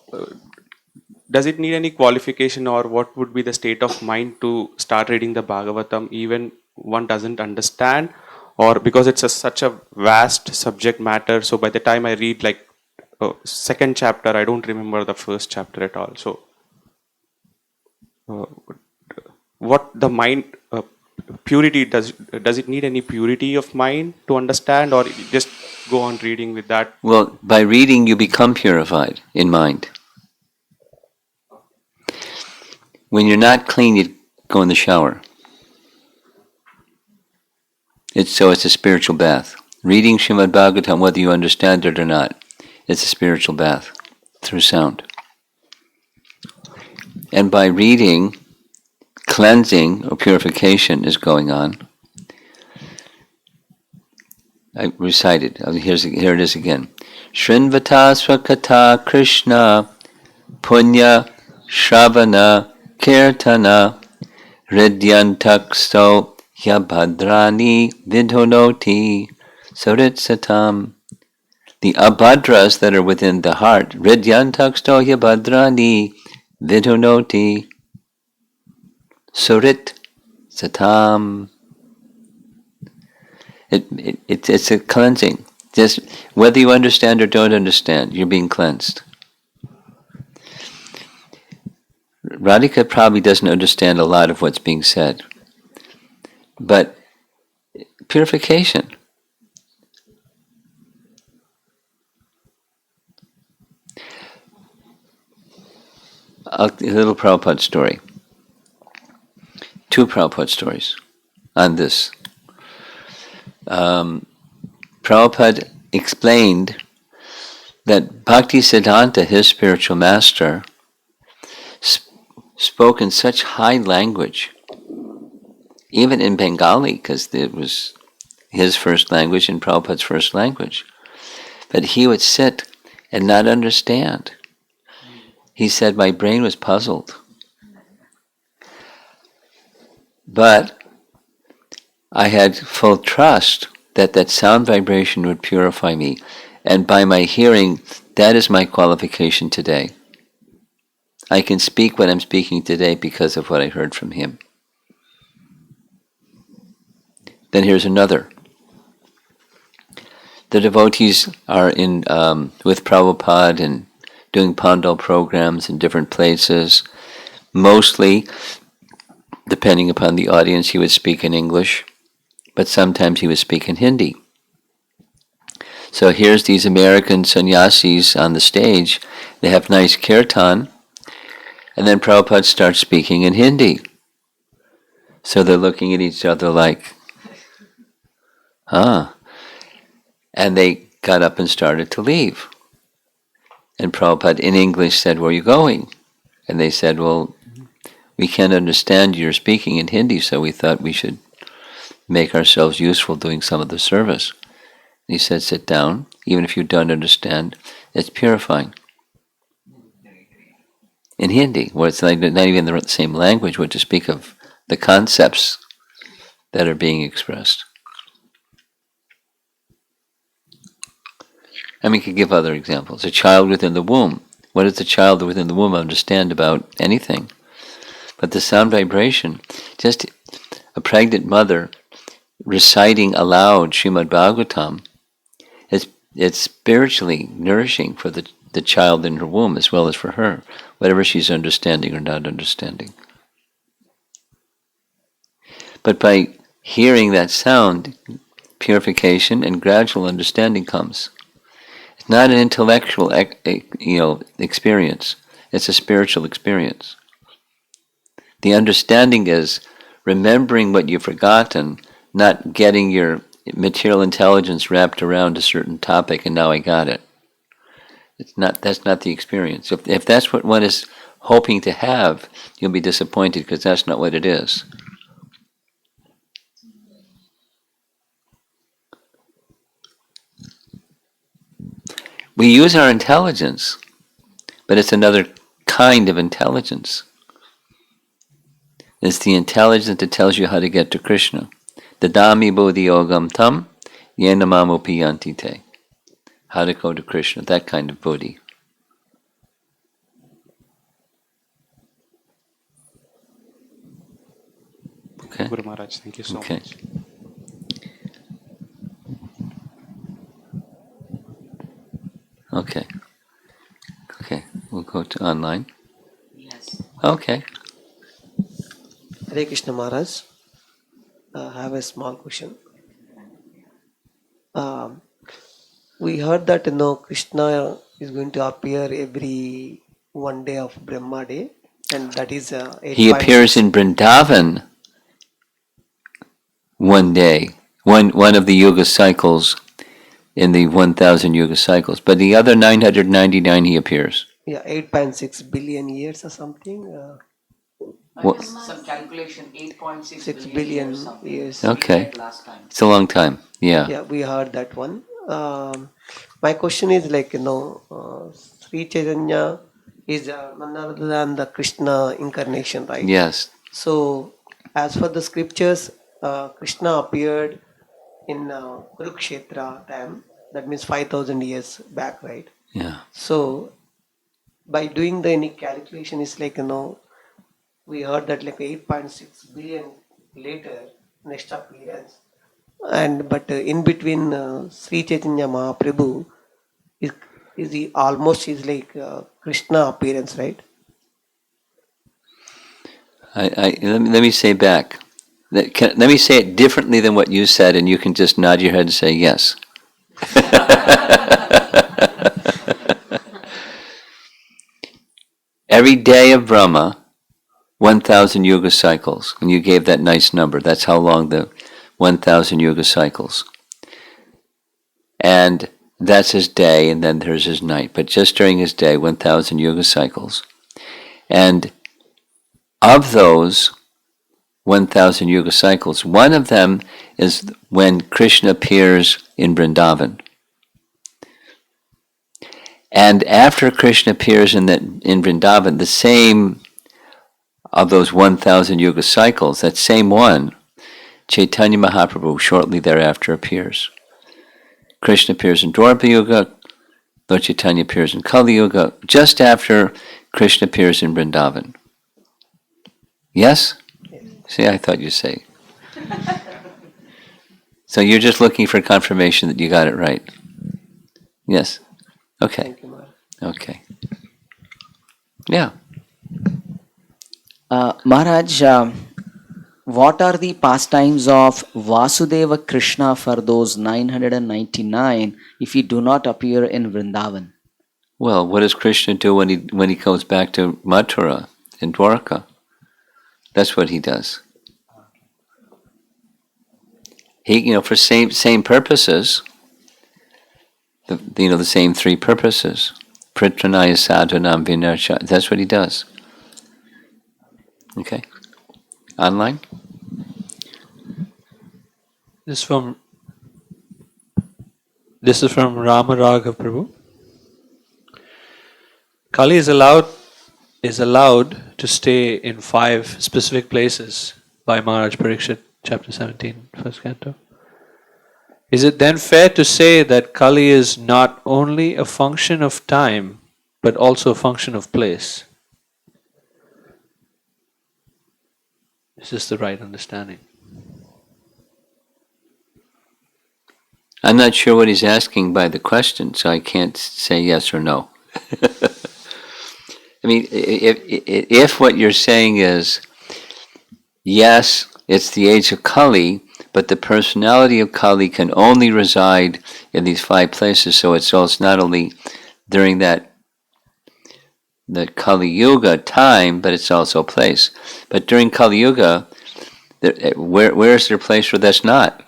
does it need any qualification, or what would be the state of mind to start reading the Bhagavatam, even one doesn't understand, or because it's such a vast subject matter? So, by the time I read like second chapter, I don't remember the first chapter at all. So, uh, what the mind purity does it need any purity of mind to understand, or just go on reading with that? Well, by reading you become purified in mind. When you're not clean, you go in the shower. It's a spiritual bath. Reading Srimad Bhagavatam, whether you understand it or not, it's a spiritual bath through sound. And by reading, cleansing or purification is going on. I recited. Here it is again. Shrinvata swakata Krishna punya shravana kirtana ridyantaksto yabhadrani vidhonoti saritsatam. The abhadras that are within the heart, ridyantaksto yabhadrani vidhonoti surit satam. It's a cleansing. Just whether you understand or don't understand, you're being cleansed. Radhika probably doesn't understand a lot of what's being said. But purification. A little Prabhupada story. Two Prabhupada stories on this. Prabhupada explained that Bhakti Siddhanta, his spiritual master, spoke in such high language, even in Bengali, because it was his first language and Prabhupada's first language, but he would sit and not understand. He said, my brain was puzzled. But I had full trust that that sound vibration would purify me. And by my hearing, that is my qualification today. I can speak what I'm speaking today because of what I heard from him. Then here's another. The devotees are in with Prabhupada and doing Pandal programs in different places. Mostly, depending upon the audience, he would speak in English, but sometimes he would speak in Hindi. So here's these American sannyasis on the stage. They have nice kirtan, and then Prabhupada starts speaking in Hindi. So they're looking at each other like, huh? And they got up and started to leave. And Prabhupada in English said, where are you going? And they said, well, we can't understand you're speaking in Hindi, so we thought we should make ourselves useful doing some of the service. And he said, sit down. Even if you don't understand, it's purifying. In Hindi, where it's not even the same language, what to speak of the concepts that are being expressed. I mean, we could give other examples. A child within the womb. What does the child within the womb understand about anything? But the sound vibration, just a pregnant mother reciting aloud Srimad Bhagavatam, it's spiritually nourishing for the child in her womb as well as for her, whatever she's understanding or not understanding. But by hearing that sound, purification and gradual understanding comes. It's not an intellectual, experience. It's a spiritual experience. The understanding is remembering what you've forgotten, not getting your material intelligence wrapped around a certain topic and now I got it. That's not the experience. If that's what one is hoping to have, you'll be disappointed because that's not what it is. We use our intelligence, but it's another kind of intelligence. It's the intelligence that tells you how to get to Krishna. Dadami bodhi yogam tam yenamamu piyanti te. How to go to Krishna, that kind of bodhi. Okay. Guru Maharaj, thank you so Okay. much. Okay. Okay. We'll go to online. Yes. Okay. Hare Krishna Maharaj. I have a small question. We heard that Krishna is going to appear every one day of Brahma day, and that is He appears in Vrindavan one day, one of the yuga cycles in the 1,000 yuga cycles. But the other 999 he appears. 8.6 billion years or something. Well, Some calculation, 8.6 6 billion years. Okay. last time. It's a long time. Yeah. Yeah, we heard that one. My question is Sri Chaitanya is none other than the Krishna incarnation, right? Yes. So, as for the scriptures, Krishna appeared in Kurukshetra time. That means 5,000 years back, right? Yeah. So, by doing any calculation, it's we heard that 8.6 billion later, next appearance. But in between Sri Chaitanya Mahaprabhu is he almost is Krishna appearance, right? Let me say back. Let me say it differently than what you said, and you can just nod your head and say yes. Every day of Brahma, 1,000 yuga cycles, and you gave that nice number. That's how long the 1,000 yuga cycles. And that's his day, and then there's his night. But just during his day, 1,000 yuga cycles. And of those 1,000 yuga cycles, one of them is when Krishna appears in Vrindavan. And after Krishna appears in Vrindavan, the same of those 1,000 yuga cycles, that same one, Chaitanya Mahaprabhu shortly thereafter appears. Krishna appears in Dwapara Yuga, Lord Chaitanya appears in Kali Yuga, just after Krishna appears in Vrindavan. Yes? See, I thought you'd say. So you're just looking for confirmation that you got it right. Yes? Okay. Thank you, Maharaj. Okay. Yeah. Maharaj, what are the pastimes of Vasudeva Krishna for those 999 if he do not appear in Vrindavan? Well, what does Krishna do when he goes back to Mathura in Dwarka? That's what he does. He, for same purposes. The same three purposes. Pritranaya sadhanam vinarcha. That's what he does. Okay. Online. This is from Rama Raghav Prabhu. Kali is allowed to stay in 5 specific places by Maharaj Parikshit, chapter 17, first canto. Is it then fair to say that Kali is not only a function of time, but also a function of place? Is this the right understanding? I'm not sure what he's asking by the question, so I can't say yes or no. I mean, if what you're saying is, yes, it's the age of Kali, but the personality of Kali can only reside in these 5 places, so it's not only during the Kali Yuga time, but it's also place. But during Kali Yuga, where is there a place where that's not?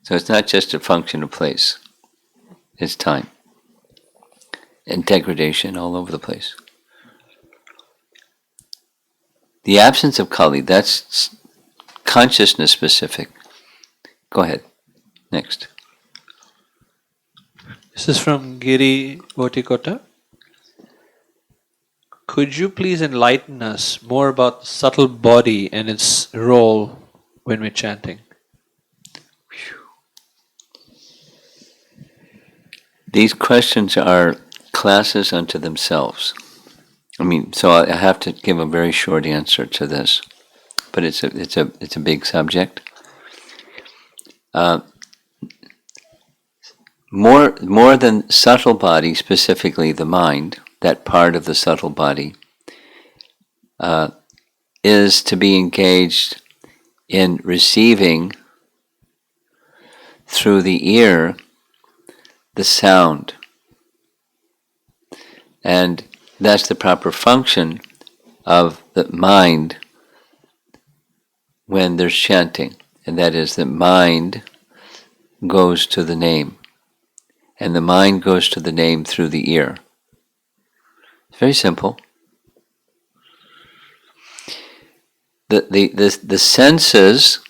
So it's not just a function of place, it's time and degradation all over the place. The absence of Kali, that's consciousness specific. Go ahead. Next. This is from Giri Votikota. Could you please enlighten us more about the subtle body and its role when we're chanting? These questions are classes unto themselves. I mean, so I have to give a very short answer to this, but it's a big subject. More than subtle body, specifically the mind, that part of the subtle body, is to be engaged in receiving through the ear the sound. And that's the proper function of the mind when there's chanting. And that is the mind goes to the name. And the mind goes to the name through the ear. It's very simple. The senses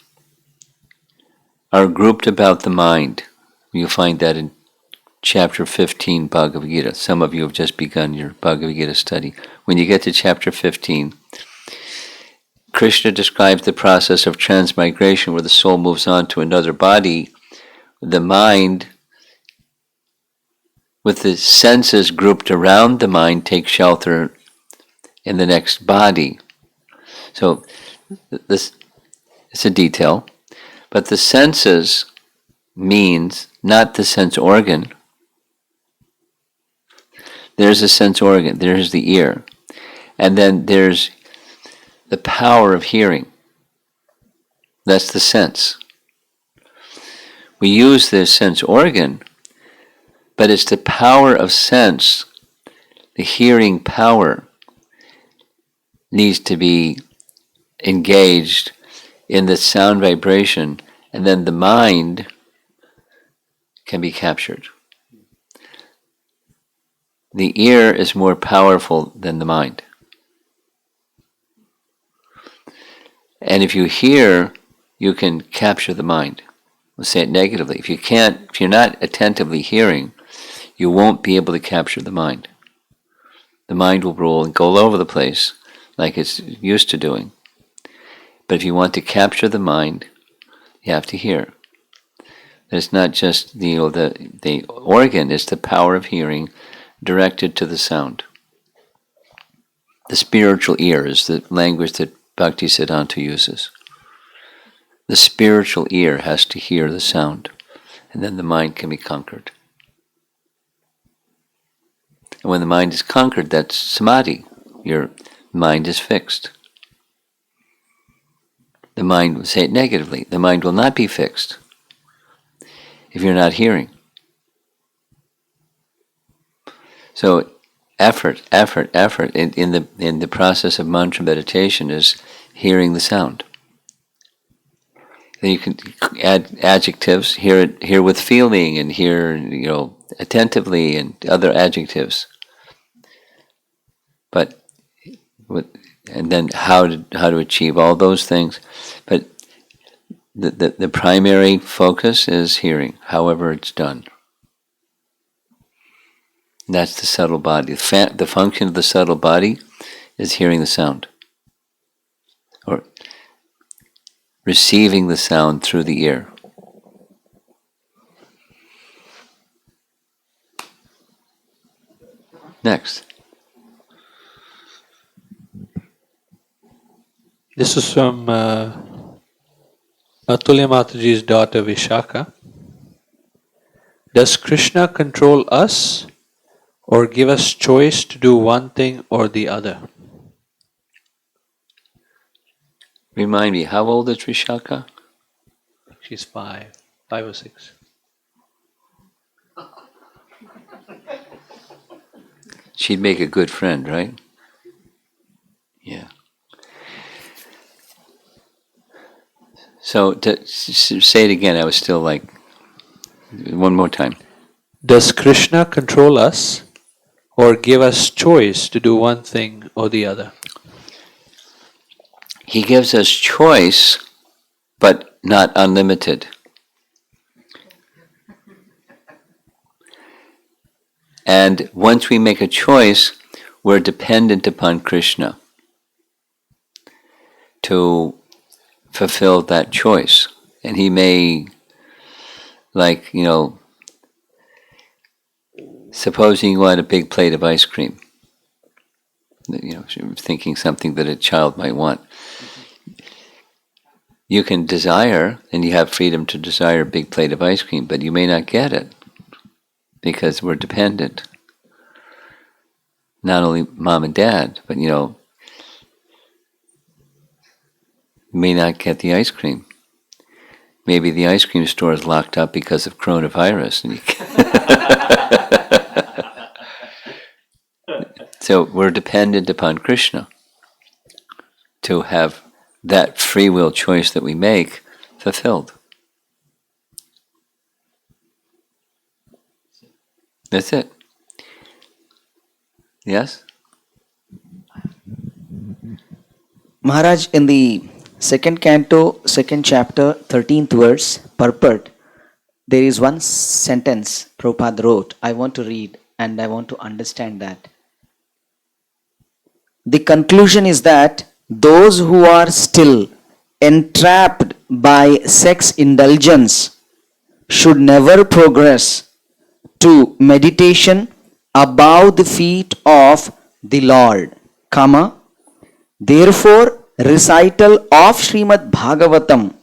are grouped about the mind. You'll find that in chapter 15 Bhagavad Gita. Some of you have just begun your Bhagavad Gita study. When you get to chapter 15, Krishna describes the process of transmigration where the soul moves on to another body. The mind, with the senses grouped around the mind, takes shelter in the next body. So this it's a detail, but the senses means not the sense organ. There's a sense organ, there's the ear, and then there's the power of hearing. That's the sense. We use the sense organ, but it's the power of sense, the hearing power, needs to be engaged in the sound vibration, and then the mind can be captured. The ear is more powerful than the mind. And if you hear, you can capture the mind. We'll say it negatively. If you're not attentively hearing, you won't be able to capture the mind. The mind will rule and go all over the place like it's used to doing. But if you want to capture the mind, you have to hear. It's not just the organ, it's the power of hearing directed to the sound. The spiritual ear is the language that Bhaktisiddhanta uses. The spiritual ear has to hear the sound, and then the mind can be conquered. And when the mind is conquered, that's samadhi. Your mind is fixed. The mind, will say it negatively, the mind will not be fixed if you're not hearing. So effort in the process of mantra meditation is hearing the sound. Then you can add adjectives, hear with feeling, and hear attentively, and other adjectives. But and then how to achieve all those things. But the primary focus is hearing, however it's done. And that's the subtle body. The function of the subtle body is hearing the sound, or receiving the sound through the ear. Next. This is from Atulya Mataji's daughter Vishaka. Does Krishna control us or give us choice to do one thing or the other? Remind me, how old is Vishaka? She's 5 or 6. She'd make a good friend, right? Yeah. So say it again. I was still like, one more time. Does Krishna control us or give us choice to do one thing or the other? He gives us choice, but not unlimited. And once we make a choice, we're dependent upon Krishna to fulfill that choice. And he may, like, supposing you want a big plate of ice cream, thinking something that a child might want. You can desire, and you have freedom to desire a big plate of ice cream, but you may not get it because we're dependent. Not only mom and dad, but may not get the ice cream. Maybe the ice cream store is locked up because of coronavirus. So we're dependent upon Krishna to have that free will choice that we make fulfilled. That's it. Yes? Maharaj, in the second canto, second chapter, 13th verse, purport, there is one sentence Prabhupada wrote. I want to read and I want to understand that. The conclusion is that those who are still entrapped by sex indulgence should never progress to meditation above the feet of the Lord, comma, therefore recital of Srimad Bhagavatam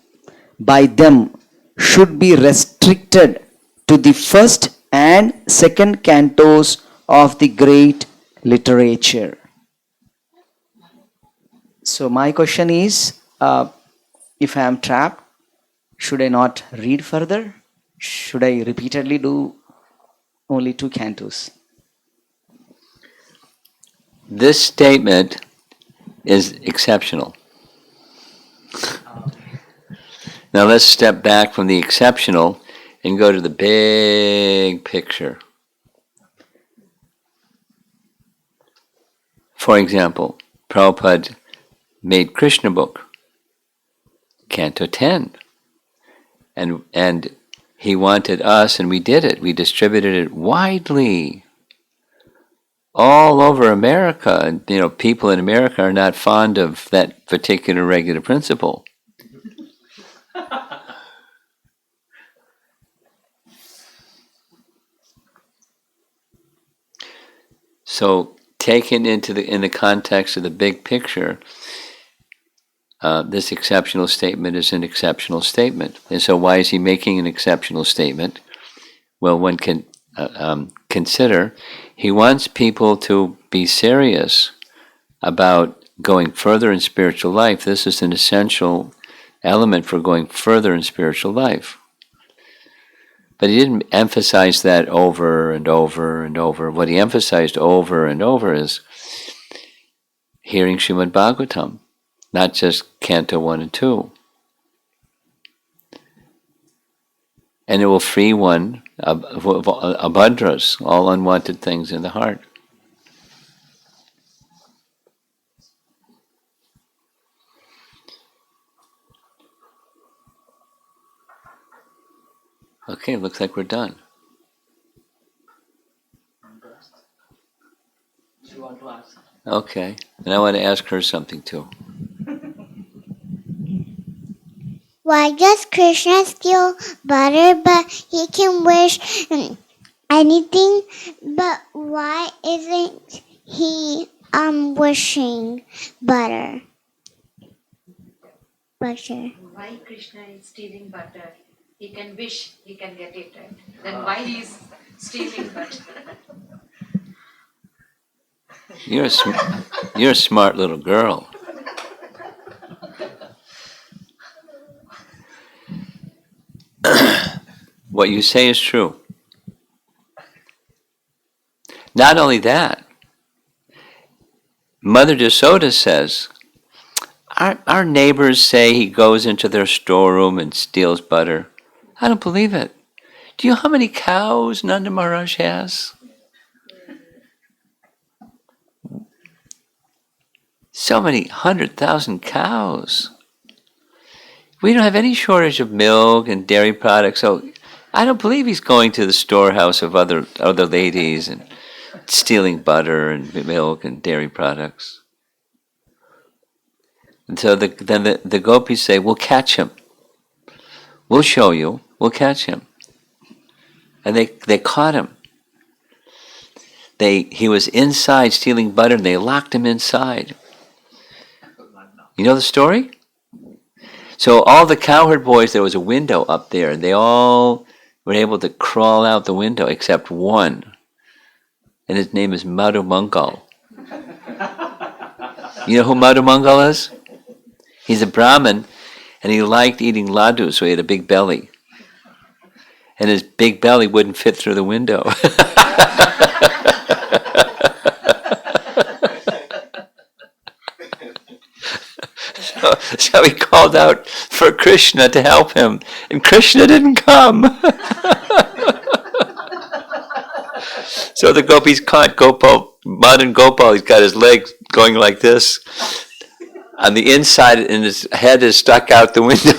by them should be restricted to the first and second cantos of the great literature. So my question is, if I am trapped, should I not read further? Should I repeatedly do only 2 cantos? This statement is exceptional. Now let's step back from the exceptional and go to the big picture. For example, Prabhupada made Krishna book, Canto 10. And he wanted us, and we did it. We distributed it widely all over America. And people in America are not fond of that particular regular principle. So taken in the context of the big picture, this exceptional statement is an exceptional statement. And so why is he making an exceptional statement? Well, one can consider he wants people to be serious about going further in spiritual life. This is an essential element for going further in spiritual life. But he didn't emphasize that over and over and over. What he emphasized over and over is hearing Srimad Bhagavatam, not just Canto 1 and 2. And it will free one of abhadras, all unwanted things in the heart. Okay, looks like we're done. Okay, and I want to ask her something too. Why does Krishna steal butter, but he can wish anything? But why isn't he wishing butter? Butter. Why Krishna is stealing butter? He can wish he can get it, right? Then why he is stealing butter? You're a smart little girl. What you say is true. Not only that, Mother Yasoda says, our neighbors say he goes into their storeroom and steals butter. I don't believe it. Do you know how many cows Nanda Maharaj has? So many 100,000 cows. We don't have any shortage of milk and dairy products, so I don't believe he's going to the storehouse of other ladies and stealing butter and milk and dairy products. And so then the gopis say, we'll catch him. We'll show you. We'll catch him. And they caught him. He was inside stealing butter and they locked him inside. You know the story? So all the cowherd boys, there was a window up there, and they all were able to crawl out the window except one. And his name is Madhu Mangal. You know who Madhu Mangal is? He's a Brahmin, and he liked eating laddu, so he had a big belly. And his big belly wouldn't fit through the window. So he called out for Krishna to help him, and Krishna didn't come. So the gopis caught Gopal, modern Gopal. He's got his legs going like this on the inside, and his head is stuck out the window.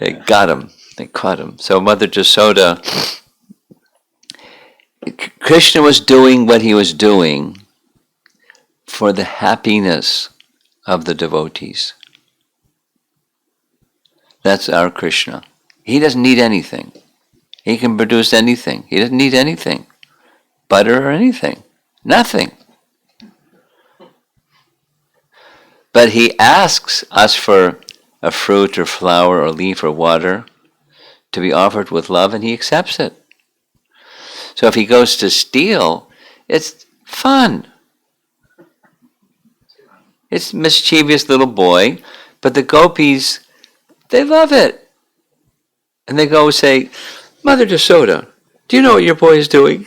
They got him. They caught him. So Mother Yasoda, Krishna was doing what he was doing for the happiness of the devotees. That's our Krishna. He doesn't need anything. He can produce anything. He doesn't need anything. Butter or anything. Nothing. But he asks us for a fruit or flower or leaf or water to be offered with love, and he accepts it. So if he goes to steal, it's fun. It's mischievous little boy, but the gopis, they love it. And they go say, Mother Yasoda, do you know what your boy is doing?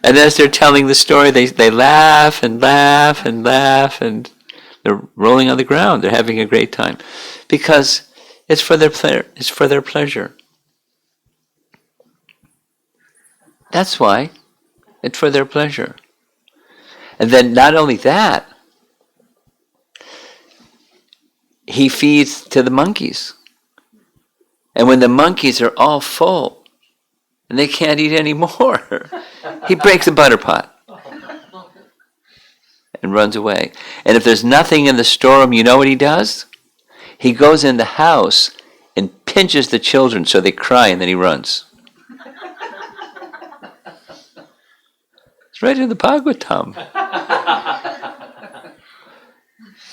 And as they're telling the story, they laugh and laugh and laugh, and they're rolling on the ground. They're having a great time. Because it's for their pleasure. That's why. It's for their pleasure. And then not only that, he feeds to the monkeys. And when the monkeys are all full and they can't eat any more, he breaks the butter pot and runs away. And if there's nothing in the storeroom, you know what he does? He goes in the house and pinches the children so they cry, and then he runs. It's right in the Bhagavatam.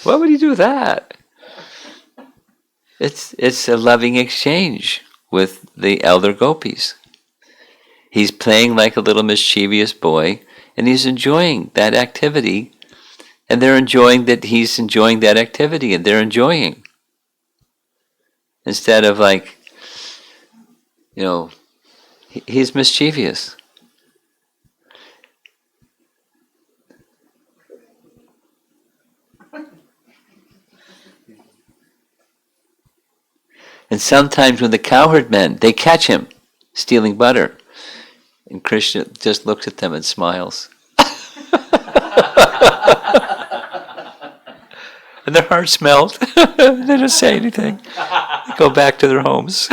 Why would he do that? It's a loving exchange with the elder gopis. He's playing like a little mischievous boy, and he's enjoying that activity, and they're enjoying that he's enjoying that activity, and they're enjoying. Instead of like, he's mischievous. And sometimes when the cowherd men, they catch him stealing butter, and Krishna just looks at them and smiles. And their hearts melt. They don't say anything. They go back to their homes.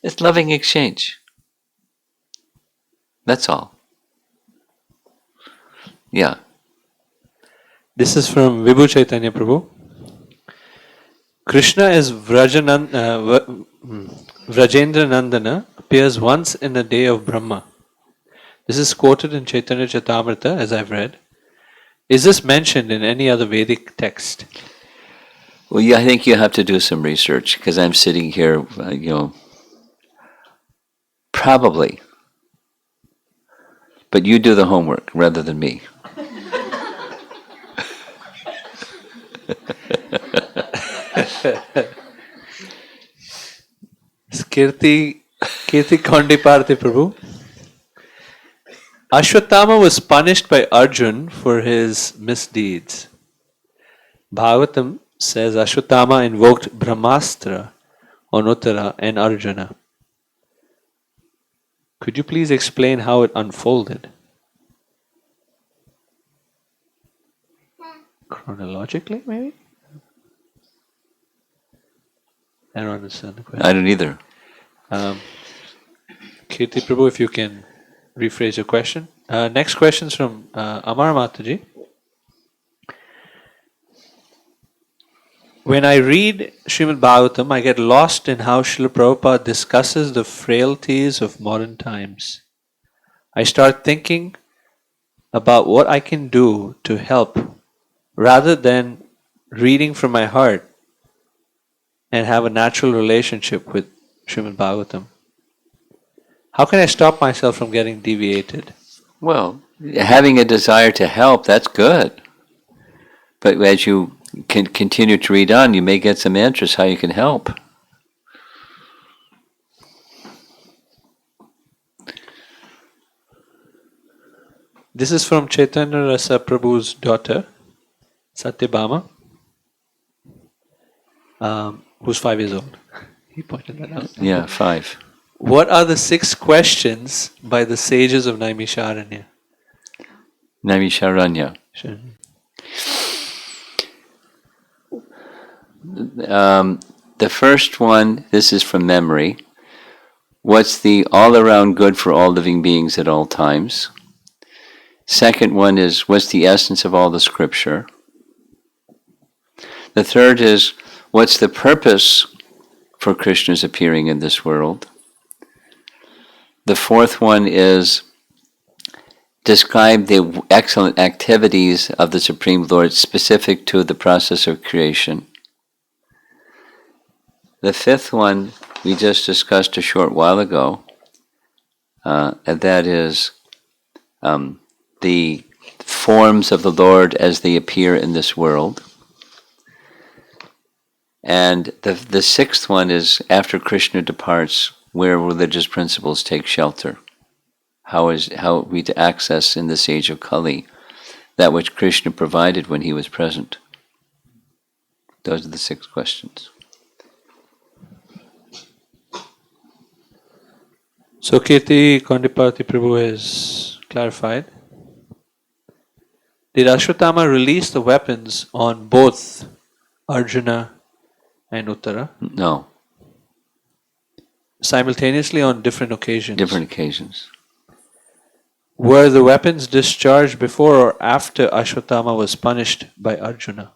It's loving exchange. That's all. Yeah. This is from Vibhu Chaitanya Prabhu. Krishna as Vrajendra Nandana appears once in the day of Brahma. This is quoted in Chaitanya Charitamrita, as I've read. Is this mentioned in any other Vedic text? Well, yeah, I think you have to do some research because I'm sitting here, probably. But you do the homework rather than me. Kirti Kondiparthi Prabhu. Ashwatthama was punished by Arjun for his misdeeds. Bhagavatam says Ashwatthama invoked Brahmastra on Uttara and Arjuna. Could you please explain how it unfolded? Chronologically, maybe? I don't understand the question. I don't either. Kirti Prabhu, if you can rephrase your question. Next question is from Amar Mataji. When I read Srimad Bhagavatam, I get lost in how Srila Prabhupada discusses the frailties of modern times. I start thinking about what I can do to help rather than reading from my heart and have a natural relationship with Srimad Bhagavatam. How can I stop myself from getting deviated? Well, having a desire to help, that's good. But as you can continue to read on, you may get some answers how you can help. This is from Chaitanya Rasa Prabhu's daughter, Satyabhama, who's 5 years old. He pointed that out. Yeah, 5. What are the 6 questions by the sages of Naimisharanya? Naimisharanya. Sure. The first one, this is from memory. What's the all-around good for all living beings at all times? Second one is, what's the essence of all the scripture? The third is, what's the purpose for Krishna's appearing in this world? The fourth one is, describe the excellent activities of the Supreme Lord specific to the process of creation. The fifth one we just discussed a short while ago, and that is the forms of the Lord as they appear in this world. And the sixth one is, after Krishna departs, where religious principles take shelter. How are we to access in this age of Kali that which Krishna provided when he was present? Those are the 6 questions. So Kirti Kondiparthi Prabhu has clarified. Did Ashwatthama release the weapons on both Arjuna and Uttara? No, Simultaneously on different occasions? different occasions. Were the weapons discharged before or after Ashwatthama was punished by Arjuna?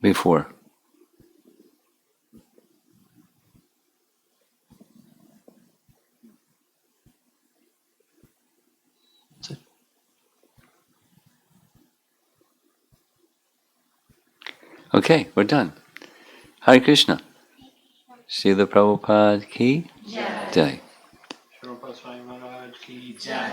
Before. Okay, we're done. Hare Krishna. Srila Prabhupada ki Jai. Prabhupada Swami Maharaj ki Jai.